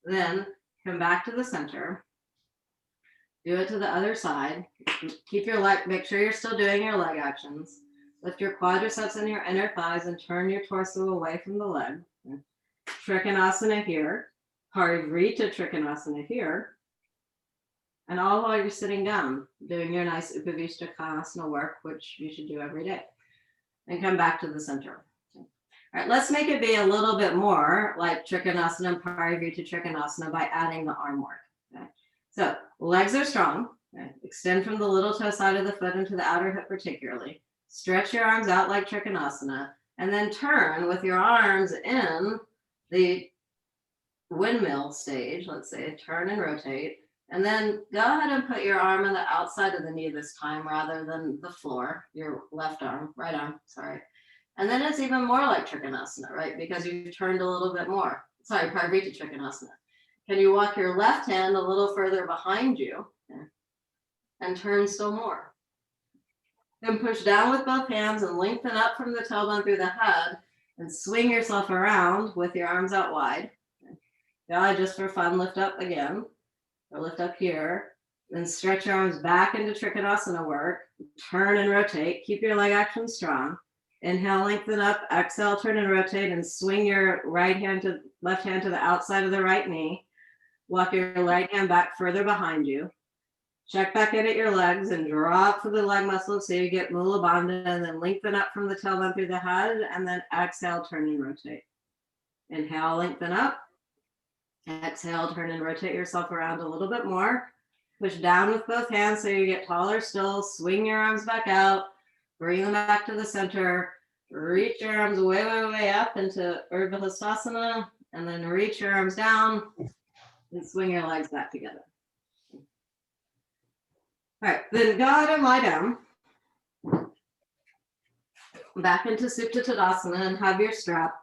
Then come back to the center. Do it to the other side. Keep your leg, make sure you're still doing your leg actions. Lift your quadriceps and your inner thighs and turn your torso away from the leg. Trikonasana here, parivrita Trikonasana here. And all while you're sitting down, doing your nice Upavishtakanasana work, which you should do every day. And come back to the center. All right, let's make it be a little bit more like Trikonasana and parivrita Trikonasana by adding the arm work. Okay? So legs are strong. Okay? Extend from the little toe side of the foot into the outer hip particularly. Stretch your arms out like Trikonasana. And then turn with your arms in the windmill stage. Let's say turn and rotate. And then go ahead and put your arm on the outside of the knee this time rather than the floor, your left arm, right arm, sorry. And then it's even more like Trikonasana, right? Because you turned a little bit more. Sorry, parivrita Trikonasana. Can you walk your left hand a little further behind you and turn still more? Then push down with both hands and lengthen up from the tailbone through the head and swing yourself around with your arms out wide. Yeah, just for fun, lift up again. Or lift up here, then stretch your arms back into Trikonasana work, turn and rotate, keep your leg action strong. Inhale, lengthen up, exhale, turn and rotate, and swing your left hand to the outside of the right knee. Walk your right hand back further behind you. Check back in at your legs and drop for the leg muscles so you get Mula Bandha, and then lengthen up from the tailbone through the head, and then exhale, turn and rotate. Inhale, lengthen up. Exhale, turn and rotate yourself around a little bit more. Push down with both hands so you get taller still. Swing your arms back out. Bring them back to the center. Reach your arms way, way, way up into Urdhva Hastasana. And then reach your arms down and swing your legs back together. All right, then go ahead and lie down. Back into Supta Tadasana and have your strap.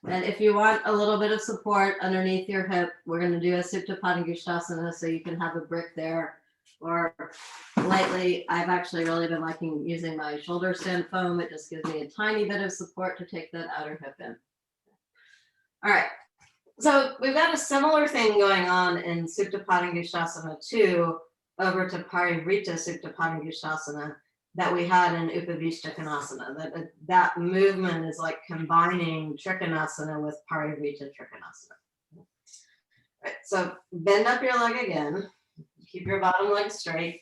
And if you want a little bit of support underneath your hip, we're going to do a Supta Padangusthasana so you can have a brick there. Or lately, I've actually really been liking using my shoulder stand foam. It just gives me a tiny bit of support to take that outer hip in. All right, so we've got a similar thing going on in Supta Padangusthasana 2 over to Parivrita Supta Padangusthasana that we had in Upavishtakanasana. That movement is like combining Trikonasana with Parivrita Trikonasana. Right, so bend up your leg again, keep your bottom leg straight,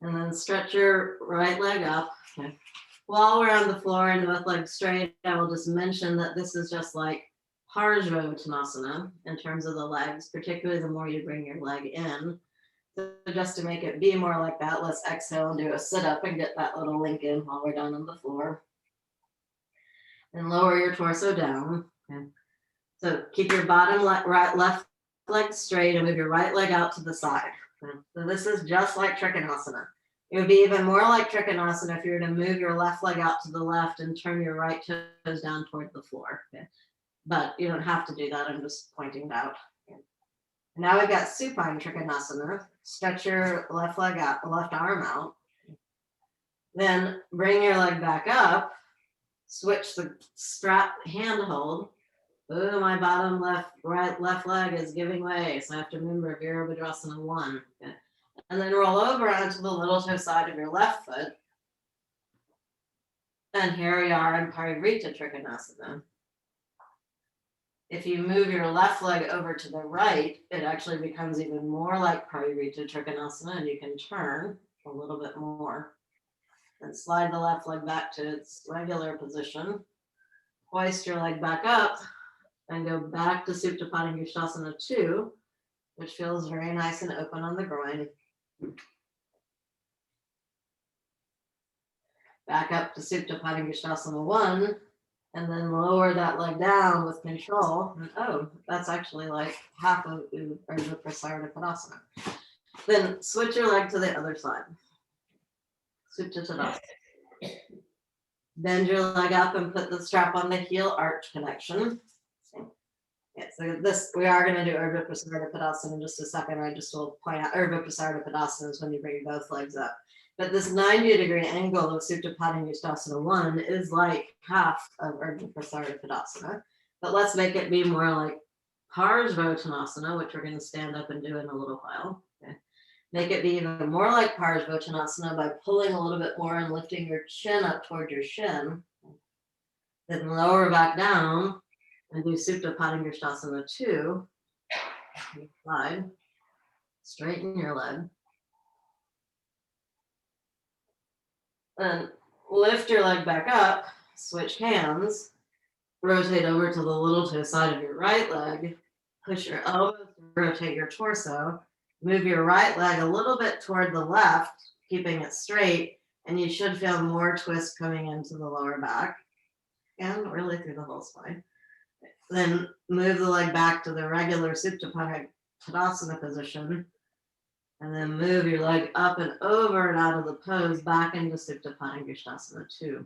and then stretch your right leg up. Okay. While we're on the floor and both legs straight, I will just mention that this is just like Parsvottanasana in terms of the legs, particularly the more you bring your leg in. So just to make it be more like that, let's exhale and do a sit up and get that little link in while we're down on the floor. And lower your torso down. Okay. So keep your bottom left leg straight and move your right leg out to the side. Okay. So this is just like Trikonasana. It would be even more like Trikonasana if you were to move your left leg out to the left and turn your right toes down toward the floor. Okay. But you don't have to do that. I'm just pointing it out. Okay. Now we've got supine Trikonasana. Stretch your left leg out, left arm out. Then bring your leg back up. Switch the strap handhold. Oh, my bottom left leg is giving way. So I have to remember Virabhadrasana 1. Okay. And then roll over onto the little toe side of your left foot. And here we are in Parivrita Trikonasana. If you move your left leg over to the right, it actually becomes even more like Parivrita Trikonasana, and you can turn a little bit more. And slide the left leg back to its regular position. Hoist your leg back up and go back to Supta Padangusthasana 2, which feels very nice and open on the groin. Back up to Supta Padangusthasana 1, and then lower that leg down with control. And oh, that's actually like half of the prasarita padasana. Then switch your leg to the other side. Supta Tadasana. Bend your leg up and put the strap on the heel arch connection. Yeah, so this, we are going to do Urdhva Prasarita Padasana in just a second. I just will point out Urdhva Prasarita Padasana is when you bring both legs up. But this 90-degree angle of Supta Padangusthasana 1 is like half of Urdhva Prasarita Padasana. But let's make it be more like Parsvottanasana, which we're going to stand up and do in a little while. Okay. Make it be even more like Parsvottanasana by pulling a little bit more and lifting your chin up toward your shin. Then lower back down and do Supta Padangusthasana 2. Slide. Straighten your leg. Then lift your leg back up, switch hands, rotate over to the little toe side of your right leg, push your elbows, rotate your torso, move your right leg a little bit toward the left, keeping it straight, and you should feel more twist coming into the lower back and really through the whole spine. Then move the leg back to the regular Supta Tadasana position, and then move your leg up and over and out of the pose back into Supta Padangusthasana 2.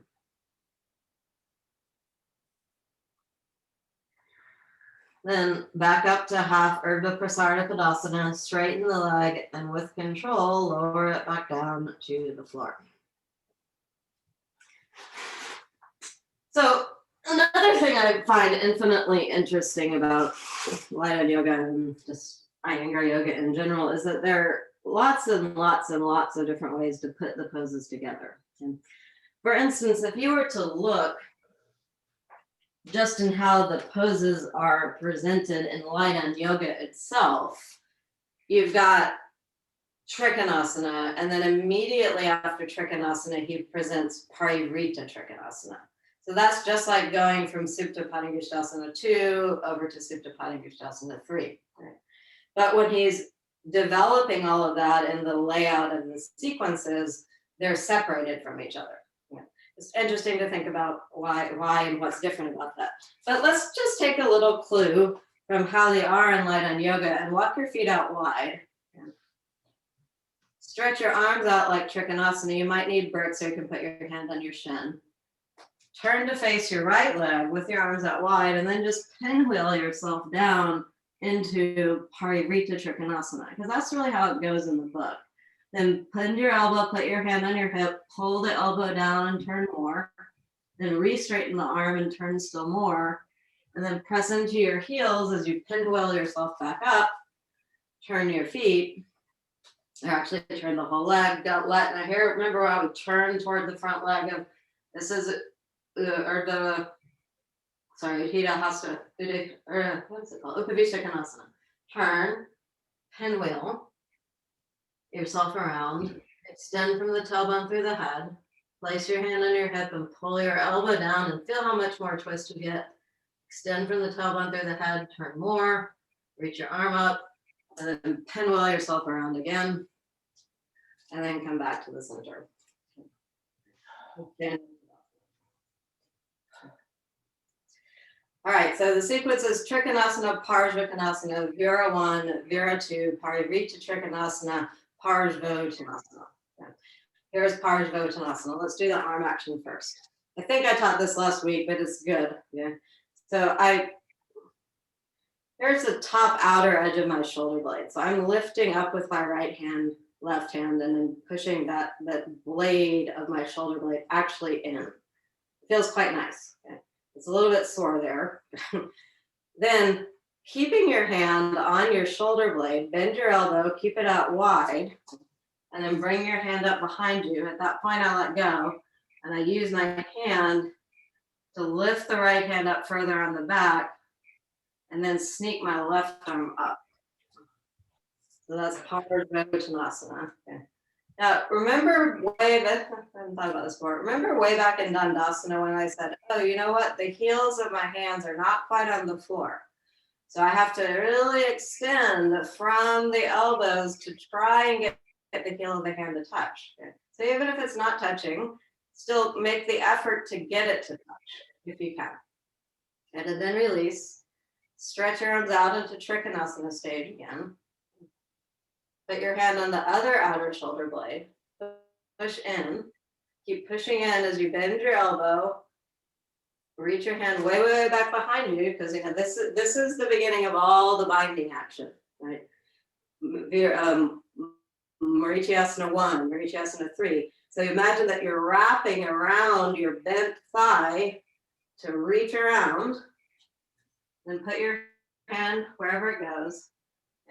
Then back up to half Urdhva Prasarita Padasana, straighten the leg, and with control, lower it back down to the floor. So another thing I find infinitely interesting about light yoga and just Iyengar yoga in general is that there are lots and lots and lots of different ways to put the poses together. And for instance, if you were to look just in how the poses are presented in light yoga itself, you've got Trikonasana, and then immediately after Trikonasana, he presents Parivritta Trikonasana. So that's just like going from Supta Padangusthasana 2 over to Supta Padangusthasana 3. Right? But when he's developing all of that in the layout of the sequences, they're separated from each other. Yeah. It's interesting to think about why and what's different about that. But let's just take a little clue from how they are in light yoga and walk your feet out wide. Yeah. Stretch your arms out like Trikonasana. You might need Bert so you can put your hand on your shin. Turn to face your right leg with your arms out wide, and then just pinwheel yourself down into Parivritta Trikonasana, because that's really how it goes in the book. Then bend your elbow, put your hand on your hip, pull the elbow down and turn more. Then re-straighten the arm and turn still more. And then press into your heels as you pinwheel yourself back up. Turn your feet. Or actually turn the whole leg. Don't let, now here, remember I would turn toward the front leg of, this is Hita Hasta, or what's it called? Upavishtakanasana. Turn, pinwheel yourself around, extend from the tailbone through the head, place your hand on your hip and pull your elbow down and feel how much more twist you get. Extend from the tailbone through the head, turn more, reach your arm up, and then pinwheel yourself around again, and then come back to the center. Okay. All right, so the sequence is Trikonasana, Parsvottanasana, Vira 1, Vira 2, Parivritta Trikonasana, Parsvottanasana. Okay. Here's Parsvottanasana. Let's do the arm action first. I think I taught this last week, but it's good. Yeah. So here's the top outer edge of my shoulder blade. So I'm lifting up with my right hand, left hand, and then pushing that blade of my shoulder blade actually in. It feels quite nice. Okay. It's a little bit sore there. Then keeping your hand on your shoulder blade, bend your elbow, keep it out wide, and then bring your hand up behind you. At that point, I let go, and I use my hand to lift the right hand up further on the back, and then sneak my left arm up. So that's Parsvottanasana. Okay. Now, remember way back, I haven't thought about this before. Remember way back in Dandasana when I said, oh, you know what? The heels of my hands are not quite on the floor. So I have to really extend from the elbows to try and get the heel of the hand to touch. Okay? So even if it's not touching, still make the effort to get it to touch if you can. And then release. Stretch your arms out into Trikonasana stage again. Put your hand on the other outer shoulder blade. Push in. Keep pushing in as you bend your elbow. Reach your hand way, way, way back behind you because you know this is the beginning of all the binding action, right? Marichasana 1, Marichasana 3. So imagine that you're wrapping around your bent thigh to reach around. Then put your hand wherever it goes.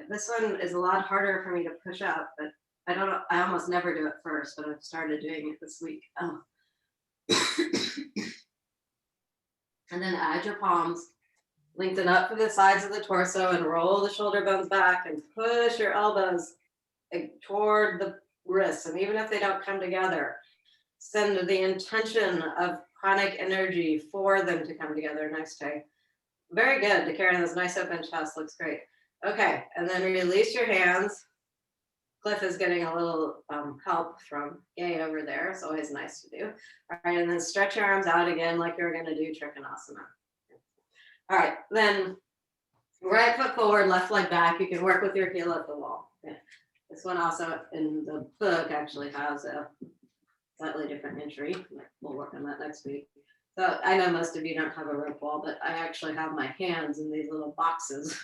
This one is a lot harder for me to push up, but I don't know. I almost never do it first, but I've started doing it this week. Oh. And then add your palms, lengthen up from the sides of the torso and roll the shoulder bones back and push your elbows toward the wrists. And even if they don't come together, send the intention of pranic energy for them to come together. Nice, Tay. Very good to carry this nice open chest. Looks great. Okay, and then release your hands. Cliff is getting a little help from Gay over there. It's always nice to do. All right, and then stretch your arms out again like you're going to do Trikonasana. All right, then right foot forward, left leg back. You can work with your heel at the wall. Okay. This one also in the book actually has a slightly different entry. We'll work on that next week. So I know most of you don't have a rope wall, but I actually have my hands in these little boxes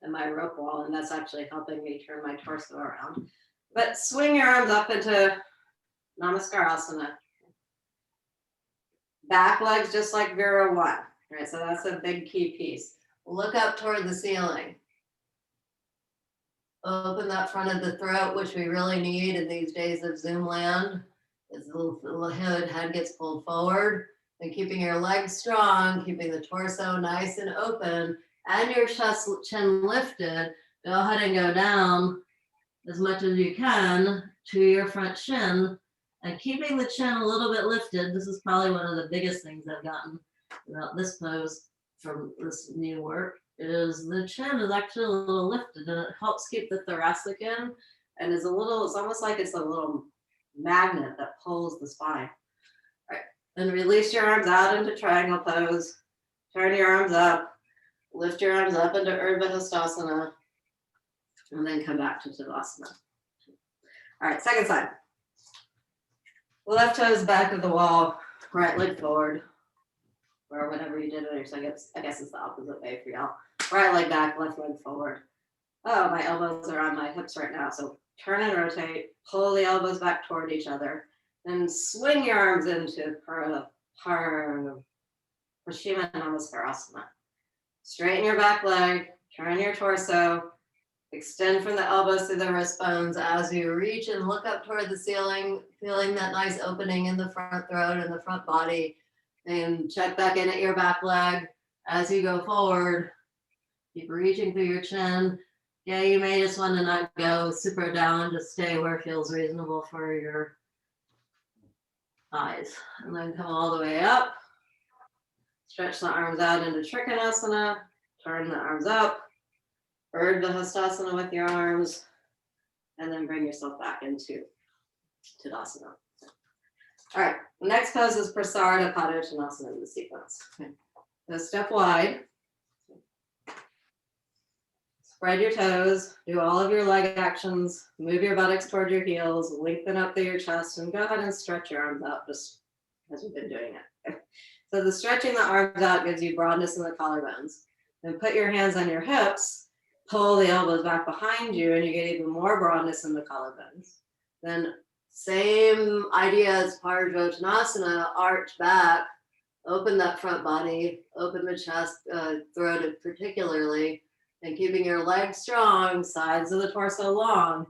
in my rope wall, and that's actually helping me turn my torso around. But swing your arms up into namaskar asana. Back legs just like Vira 1, right? So that's a big key piece. Look up toward the ceiling. Open that front of the throat, which we really need in these days of Zoom land. As the little head gets pulled forward. And keeping your legs strong, keeping the torso nice and open, and your chest, chin lifted, go ahead and go down as much as you can to your front shin, and keeping the chin a little bit lifted. This is probably one of the biggest things I've gotten about this pose from this new work, is the chin is actually a little lifted, and it helps keep the thoracic in, and is a little, it's almost like it's a little magnet that pulls the spine. And release your arms out into triangle pose. Turn your arms up. Lift your arms up into Urdhva Hastasana. And then come back to Tadasana. All right, second side. Left toes back of the wall. Right leg forward. Or whatever you did on your second. I guess it's the opposite way for y'all. Right leg back, left leg forward. Oh, my elbows are on my hips right now. So turn and rotate. Pull the elbows back toward each other. And swing your arms into Paschimottanasana. Straighten your back leg, turn your torso, extend from the elbows to the wrist bones as you reach and look up toward the ceiling, feeling that nice opening in the front throat and the front body. And check back in at your back leg as you go forward. Keep reaching through your chin. Yeah, you may just want to not go super down, just stay where it feels reasonable for your eyes, and then come all the way up. Stretch the arms out into Trikonasana. Turn the arms up. Urdhva Hastasana with your arms, and then bring yourself back into Tadasana. All right, next pose is prasarita padasana in the sequence. Okay. So step wide. Spread your toes, do all of your leg actions, move your buttocks toward your heels, lengthen up through your chest, and go ahead and stretch your arms out just as we've been doing it. So the stretching the arms out gives you broadness in the collarbones. Then put your hands on your hips, pull the elbows back behind you, and you get even more broadness in the collarbones. Then same idea as Parsvottanasana, arch back, open that front body, open the chest, throat particularly, and keeping your legs strong, sides of the torso long.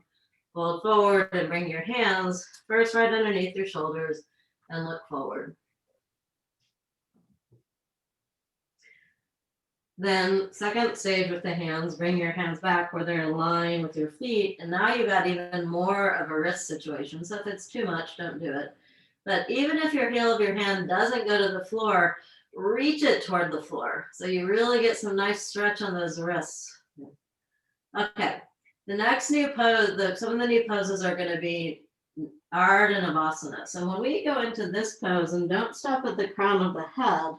Fold forward and bring your hands first right underneath your shoulders and look forward. Then second stage with the hands, bring your hands back where they're in line with your feet. And now you've got even more of a wrist situation. So if it's too much, don't do it. But even if your heel of your hand doesn't go to the floor, reach it toward the floor. So you really get some nice stretch on those wrists. Okay. The next new pose, some of the new poses are going to be Ardhanavasana. So when we go into this pose, and don't stop at the crown of the head,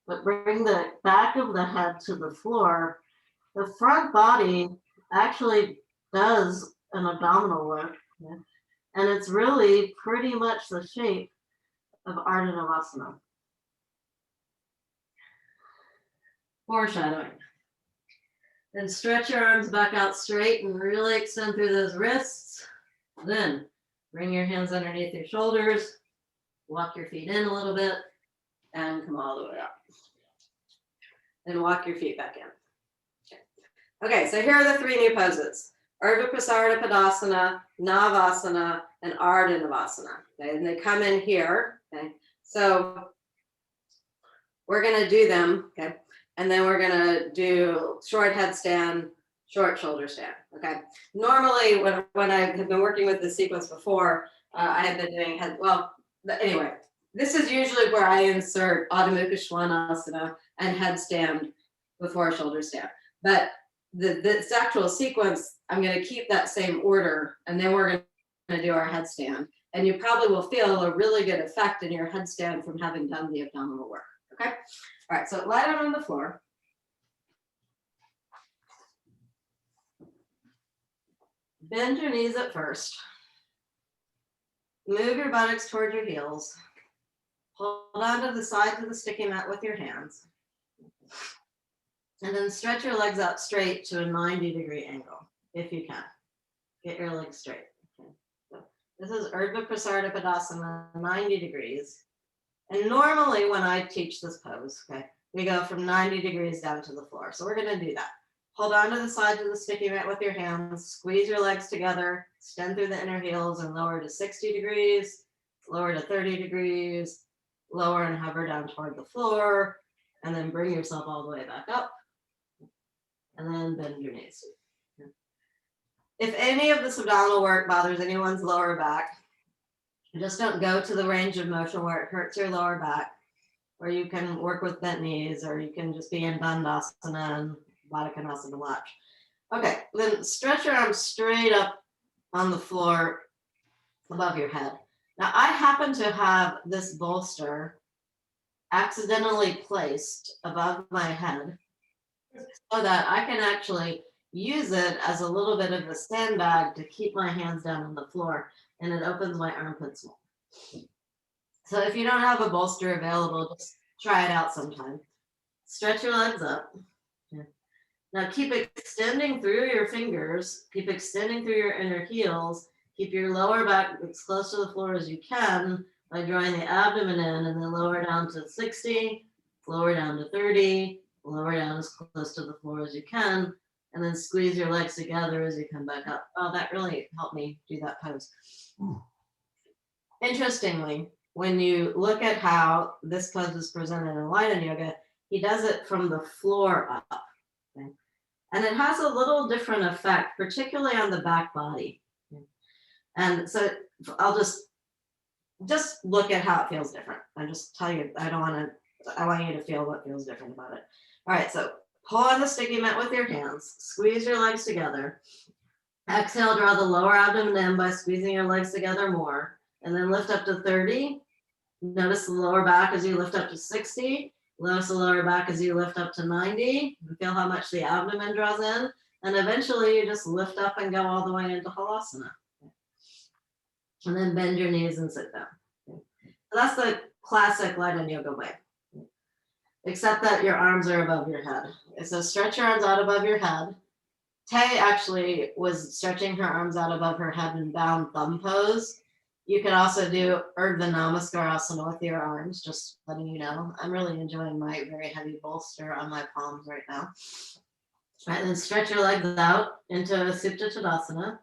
but bring the back of the head to the floor, the front body actually does an abdominal work. Yeah. And it's really pretty much the shape of Ardhanavasana. Foreshadowing. Then stretch your arms back out straight and really extend through those wrists. Then bring your hands underneath your shoulders, walk your feet in a little bit, and come all the way up. Then walk your feet back in. Okay, so here are the three new poses. Urdhva Prasarita Padasana, Navasana, and Ardhanavasana. Okay, and they come in here. Okay, so we're going to do them. Okay, and then we're going to do short headstand, short shoulder stand. Okay, normally when I have been working with this sequence before, I have been doing anyway, this is usually where I insert Adho Mukha Svanasana and headstand before shoulder stand. But this actual sequence, I'm going to keep that same order, and then we're going to do our headstand. And you probably will feel a really good effect in your headstand from having done the abdominal work. Okay? All right, so lie down on the floor. Bend your knees at first. Move your buttocks toward your heels. Hold onto the sides of the sticky mat with your hands. And then stretch your legs out straight to a 90-degree angle, if you can. Get your legs straight. Okay. So this is Urdhva Prasarita Padasana, 90 degrees. And normally when I teach this pose, okay, we go from 90 degrees down to the floor. So we're going to do that. Hold on to the sides of the sticky mat with your hands. Squeeze your legs together. Extend through the inner heels and lower to 60 degrees. Lower to 30 degrees. Lower and hover down toward the floor. And then bring yourself all the way back up. And then bend your knees. If any of this abdominal work bothers anyone's lower back, just don't go to the range of motion where it hurts your lower back, or you can work with bent knees, or you can just be in dandasana and baddha watch. Okay, then stretch your arms straight up on the floor above your head. Now, I happen to have this bolster accidentally placed above my head, so that I can actually use it as a little bit of a sandbag to keep my hands down on the floor, and it opens my armpits more. So if you don't have a bolster available, just try it out sometime. Stretch your legs up. Okay. Now keep extending through your fingers, keep extending through your inner heels, keep your lower back as close to the floor as you can by drawing the abdomen in, and then lower down to 60, lower down to 30, lower down as close to the floor as you can, and then squeeze your legs together as you come back up. Oh, that really helped me do that pose. Interestingly, when you look at how this pose is presented in Lengthen yoga, he does it from the floor up. Okay? And it has a little different effect, particularly on the back body. Okay? And so I'll just look at how it feels different. I just tell you, I want you to feel what feels different about it. All right, so pull on the sticky mat with your hands, squeeze your legs together. Exhale, draw the lower abdomen in by squeezing your legs together more, and then lift up to 30. Notice the lower back as you lift up to 60. Notice the lower back as you lift up to 90. And feel how much the abdomen draws in. And eventually you just lift up and go all the way into halasana. And then bend your knees and sit down. So that's the classic Lengthen yoga way, except that your arms are above your head. So stretch your arms out above your head. Tay actually was stretching her arms out above her head in bound thumb pose. You can also do Urdhva Namaskar asana with your arms, just letting you know. I'm really enjoying my very heavy bolster on my palms right now. All right, then stretch your legs out into Supta Tadasana.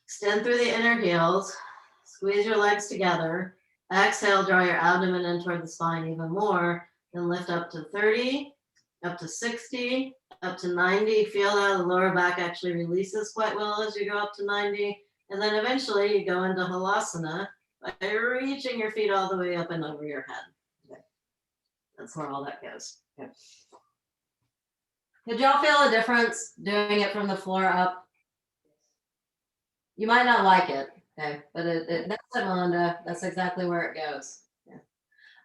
Extend through the inner heels. Squeeze your legs together. Exhale, draw your abdomen in toward the spine even more. Then lift up to 30. up to 60, up to 90. Feel how the lower back actually releases quite well as you go up to 90. And then eventually you go into halasana by reaching your feet all the way up and over your head. Okay. That's where all that goes. Okay. Did y'all feel a difference doing it from the floor up? You might not like it, okay, but that's it, Melinda. That's exactly where it goes. Yeah.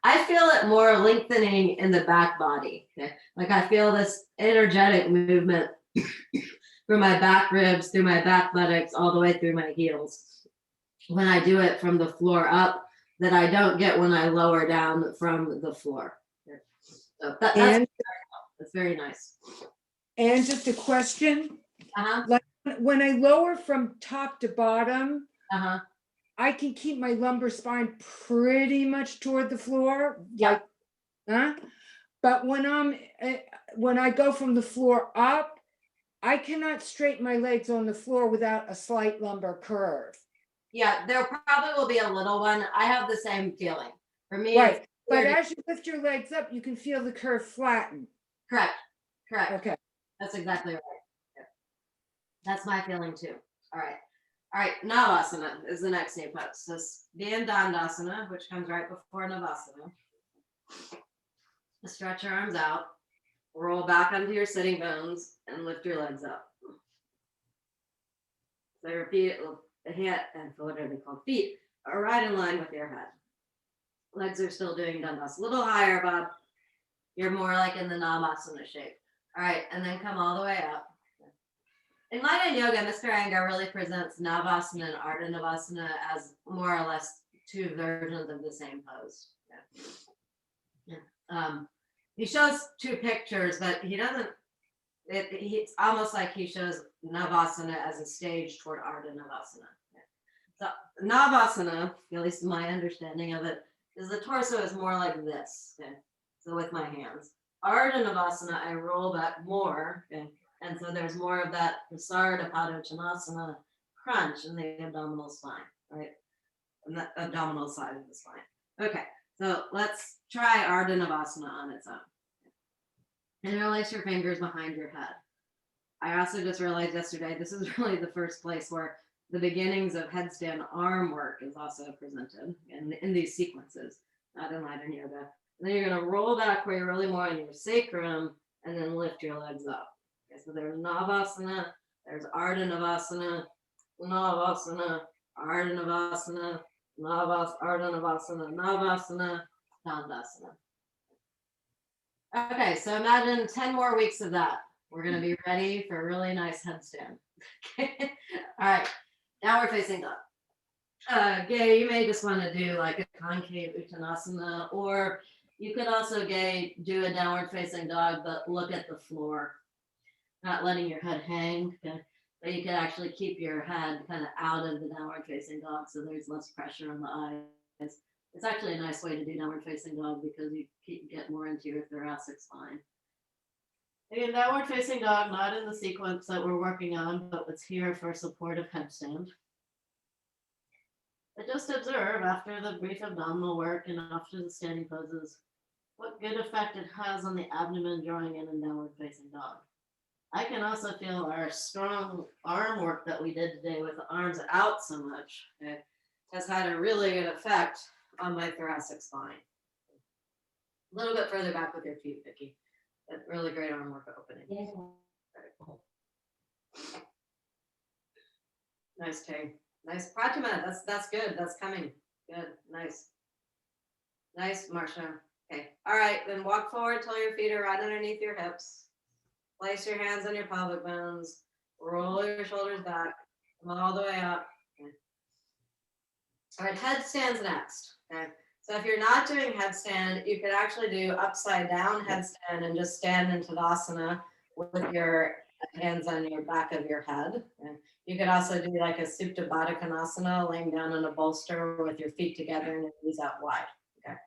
I feel it more lengthening in the back body. Okay, like I feel this energetic movement from my back ribs through my back buttocks all the way through my heels when I do it from the floor up that I don't get when I lower down from the floor. So that's very nice. And just a question, Uh-huh. like when I lower from top to bottom, Uh-huh. I can keep my lumbar spine pretty much toward the floor, like, but when I go from the floor up, I cannot straighten my legs on the floor without a slight lumbar curve. Yeah, there probably will be a little one. I have the same feeling. For me, Right, but as you lift your legs up, you can feel the curve flatten. Correct. Okay. That's exactly right. Yeah. That's my feeling too. All right. Navasana is the next new pose. So be in dandasana, which comes right before navasana. Stretch your arms out, roll back onto your sitting bones, and lift your legs up. So your feet, hand, and what are they called? Feet are right in line with your head. Legs are still doing dandasana. A little higher, Bob. You're more like in the namasana shape. All right, and then come all the way up. In Light Yoga, Mr. Iyengar really presents Navasana and Ardhanavasana as more or less two versions of the same pose. Yeah. He shows two pictures, but he doesn't. It's almost like he shows Navasana as a stage toward Ardhanavasana. So Navasana, at least my understanding of it, is the torso is more like this. Okay? So with my hands. Ardhanavasana, I roll back more. Okay? And so there's more of that prasarita padasana crunch in the abdominal spine, right? And the abdominal side of the spine. Okay, so let's try Ardhanavasana on its own. Interlace your fingers behind your head. I also just realized yesterday, this is really the first place where the beginnings of headstand arm work is also presented in these sequences, not in Light Yoga. And then you're gonna roll back where you're really more on your sacrum and then lift your legs up. Okay, so there's Navasana, there's Ardhanavasana, Navasana, Ardhanavasana, Ardhanavasana, Navasana, tandasana. Okay, so imagine 10 more weeks of that. We're gonna be ready for a really nice headstand. Okay, all right, downward facing dog. Gay, you may just wanna do like a concave uttanasana, or you could also, Gay, do a downward facing dog, but look at the floor. Not letting your head hang, okay? But you can actually keep your head kind of out of the downward facing dog so there's less pressure on the eyes. It's actually a nice way to do downward facing dog because you get more into your thoracic spine. Again, downward facing dog, not in the sequence that we're working on, but it's here for supportive headstand. But just observe after the brief abdominal work and after the standing poses, what good effect it has on the abdomen drawing in downward facing dog. I can also feel our strong arm work that we did today with the arms out so much. It has had a really good effect on my thoracic spine. A little bit further back with your feet, Vicky. But really great arm work opening. Yeah. Very cool. Nice, Tay. Nice. Pratima, that's good. That's coming. Good. Nice. Nice, Marsha. Okay. All right, then walk forward till your feet are right underneath your hips. Place your hands on your pelvic bones. Roll your shoulders back. Come all the way up. Okay. All right, headstands next. Okay. So if you're not doing headstand, you could actually do upside down headstand and just stand in tadasana with your hands on your back of your head. Okay. You could also do like a supta baddha konasana, laying down on a bolster with your feet together and your knees out wide. Okay.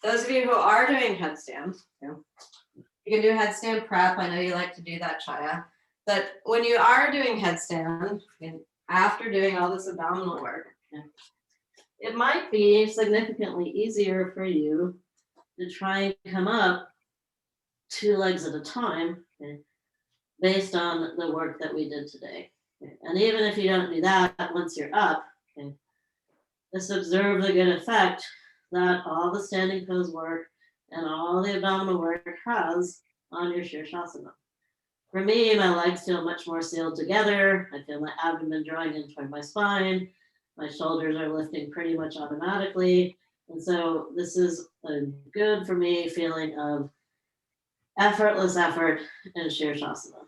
Those of you who are doing headstand, okay, you can do headstand prep. I know you like to do that, Chaya. But when you are doing headstand, and after doing all this abdominal work, it might be significantly easier for you to try and come up 2 legs at a time, okay, based on the work that we did today. Okay. And even if you don't do that, once you're up, okay, just observe the good effect that all the standing pose work and all the abdominal work has on your shavasana. For me, my legs feel much more sealed together. I feel my abdomen drawing in toward my spine. My shoulders are lifting pretty much automatically. And so this is a good for me feeling of effortless effort in shavasana.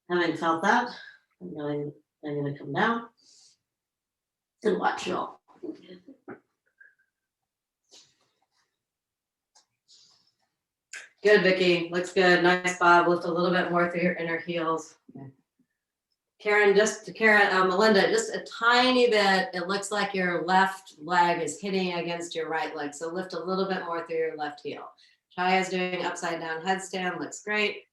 Having felt that, I'm going to come down and watch you all. Good, Vicky. Looks good. Nice, Bob. Lift a little bit more through your inner heels. Okay. Melinda, just a tiny bit. It looks like your left leg is hitting against your right leg. So lift a little bit more through your left heel. Chaya's doing upside down headstand. Looks great.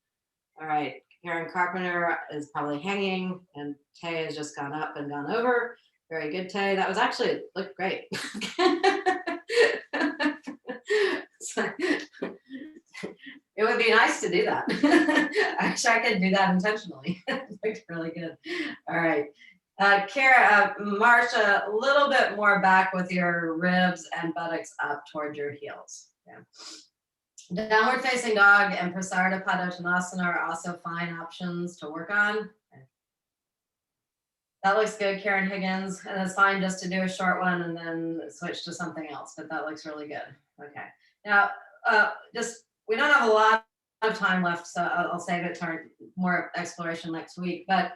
All right. Karen Carpenter is probably hanging, and Tay has just gone up and gone over. Very good, Tay. That was actually looked great. It would be nice to do that. I wish I could do that intentionally. It looked really good. All right. Marsha, a little bit more back with your ribs and buttocks up toward your heels. Yeah. Downward facing dog and prasarita padasana are also fine options to work on. Okay. That looks good, Karen Higgins. And it's fine just to do a short one and then switch to something else, but that looks really good. Okay. Now, we don't have a lot of time left, so I'll save it for more exploration next week. But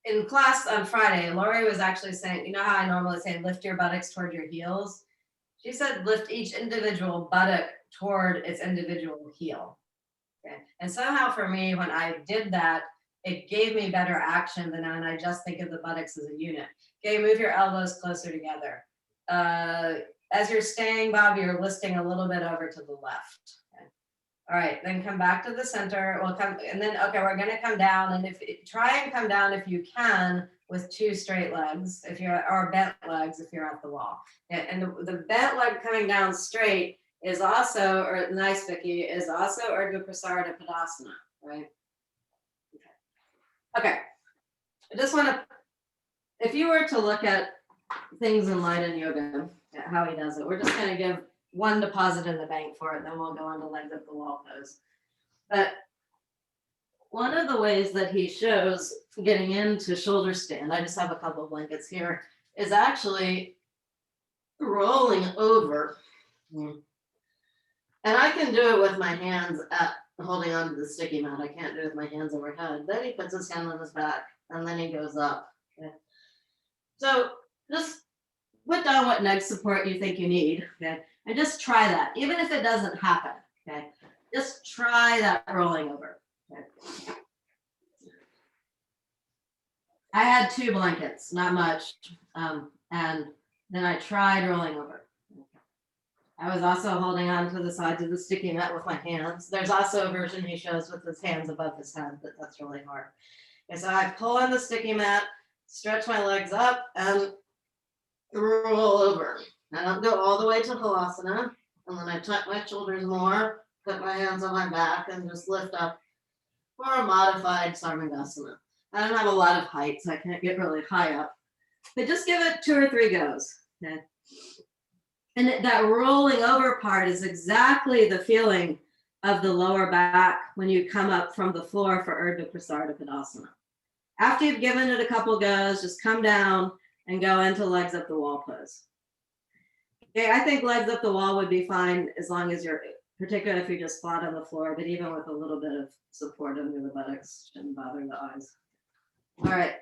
in class on Friday, Lori was actually saying, you know how I normally say lift your buttocks toward your heels? She said lift each individual buttock toward its individual heel. Okay. And somehow for me, when I did that, it gave me better action than when I just think of the buttocks as a unit. Okay, move your elbows closer together. As you're staying, Bob, you're listing a little bit over to the left. Okay. All right, then come back to the center. We'll come, and then, okay, we're gonna come down, and try and come down if you can with 2 straight legs, or bent legs if you're at the wall. Okay. And the bent leg coming down straight is also, or nice, Vicky, is also Urdhva Prasarita Padasana, right? Okay. I just want to, if you were to look at things in Light Yoga, how he does it, we're just going to give one deposit in the bank for it, then we'll go on to legs up the wall pose. But one of the ways that he shows getting into shoulder stand, I just have a couple of blankets here, is actually rolling over. And I can do it with my hands holding onto the sticky mat. I can't do it with my hands overhead. Then he puts his hand on his back and then he goes up. Okay. So just put down what neck support you think you need. Okay. And just try that. Even if it doesn't happen. Okay. Just try that rolling over. Okay. I had 2 blankets, not much. And then I tried rolling over. I was also holding on to the sides of the sticky mat with my hands. There's also a version he shows with his hands above his head, but that's really hard. Okay, so I pull on the sticky mat, stretch my legs up, and roll over. I don't go all the way to halasana, and then I tuck my shoulders more, put my hands on my back, and just lift up for a modified sarvangasana. I don't have a lot of height, so I can't get really high up, but just give it 2 or 3 goes. Okay. And that rolling over part is exactly the feeling of the lower back when you come up from the floor for Urdhva Prasarita Padasana. After you've given it a couple goes, just come down and go into legs up the wall pose. Okay, I think legs up the wall would be fine as long as you're, particularly if you're just flat on the floor, but even with a little bit of support under the buttocks shouldn't bother the eyes. All right.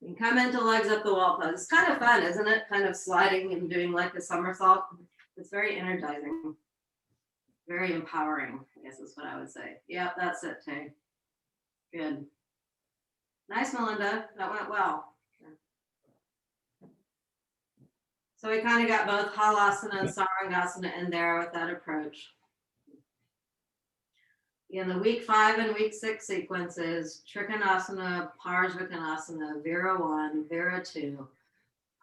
You come into legs up the wall pose. It's kind of fun, isn't it? Kind of sliding and doing like a somersault. It's very energizing, very empowering, I guess is what I would say. Yeah, that's it, Tay. Good. Nice, Melinda. That went well. So we kind of got both halasana and sarvangasana in there with that approach. In the week 5 and week 6 sequences, Trikonasana, Parsvakonasana, Vira 1, Vira 2,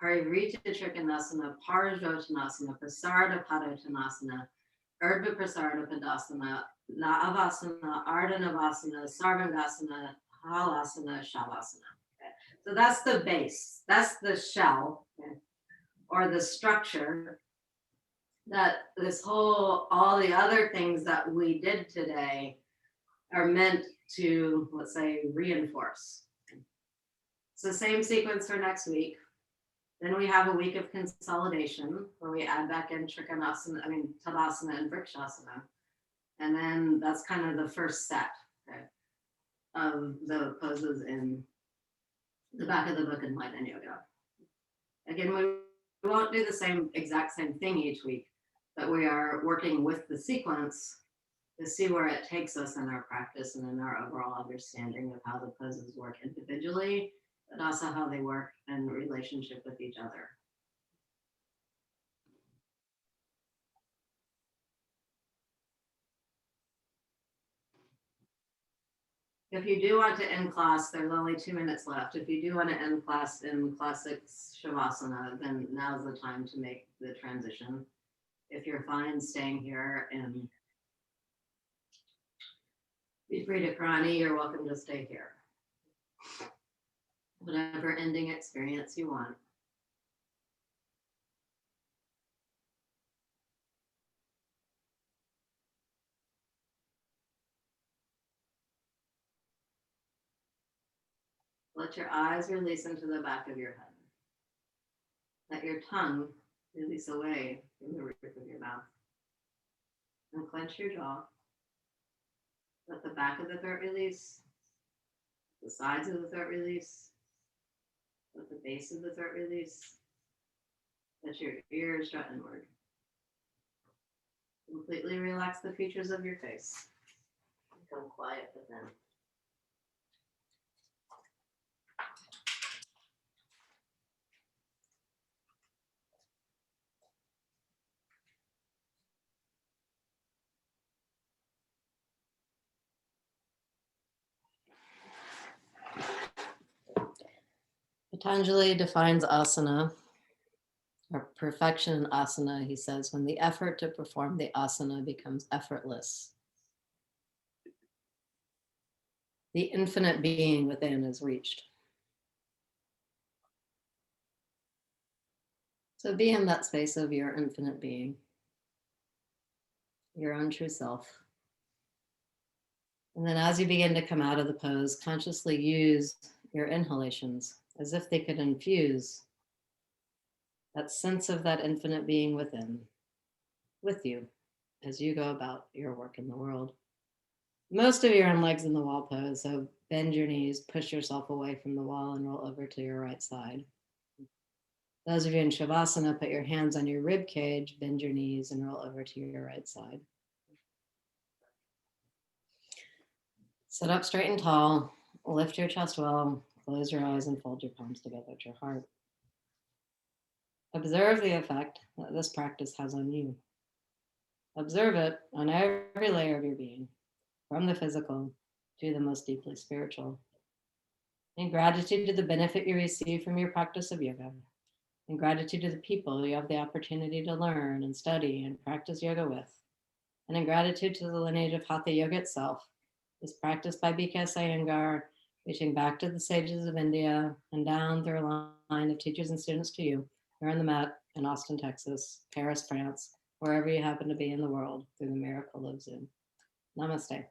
Parivrita Trikonasana, Parsvottanasana, Prasarita Padottanasana, Urdhva Prasarita Padasana, Navasana, Ardha Navasana, Sarvangasana, Halasana, Shavasana. Okay. So that's the base. That's the shell, okay, or the structure that all the other things that we did today are meant to, let's say, reinforce. It's the same sequence for next week. Then we have a week of consolidation where we add back in tadasana and vrikshasana. And then that's kind of the first set, okay, of the poses in the back of the book in Light and Yoga. Again, we won't do the exact same thing each week, but we are working with the sequence to see where it takes us in our practice and in our overall understanding of how the poses work individually, but also how they work in relationship with each other. If you do want to end class, there's only 2 minutes left. If you do want to end class in classic shavasana, then now's the time to make the transition. If you're fine staying here and be free to karani, you're welcome to stay here. Whatever ending experience you want. Let your eyes release into the back of your head. Let your tongue release away from the roof of your mouth. And clench your jaw. Let the back of the throat release. The sides of the throat release. Let the base of the throat release. Let your ears draw inward. Completely relax the features of your face. Become quiet within. Patanjali defines asana, or perfection in asana, he says, when the effort to perform the asana becomes effortless. The infinite being within is reached. So be in that space of your infinite being, your own true self. And then as you begin to come out of the pose, consciously use your inhalations as if they could infuse that sense of that infinite being within with you as you go about your work in the world. Most of you are in legs in the wall pose, so bend your knees, push yourself away from the wall and roll over to your right side. Those of you in shavasana, put your hands on your rib cage, bend your knees and roll over to your right side. Sit up straight and tall, lift your chest well, close your eyes and fold your palms together at your heart. Observe the effect that this practice has on you. Observe it on every layer of your being, from the physical to the most deeply spiritual. In gratitude to the benefit you receive from your practice of yoga, in gratitude to the people you have the opportunity to learn and study and practice yoga with, and in gratitude to the lineage of Hatha Yoga itself, is practiced by BKS Iyengar, reaching back to the sages of India and down through a line of teachers and students to you, here on the mat in Austin, Texas, Paris, France, wherever you happen to be in the world through the miracle of Zoom. Namaste.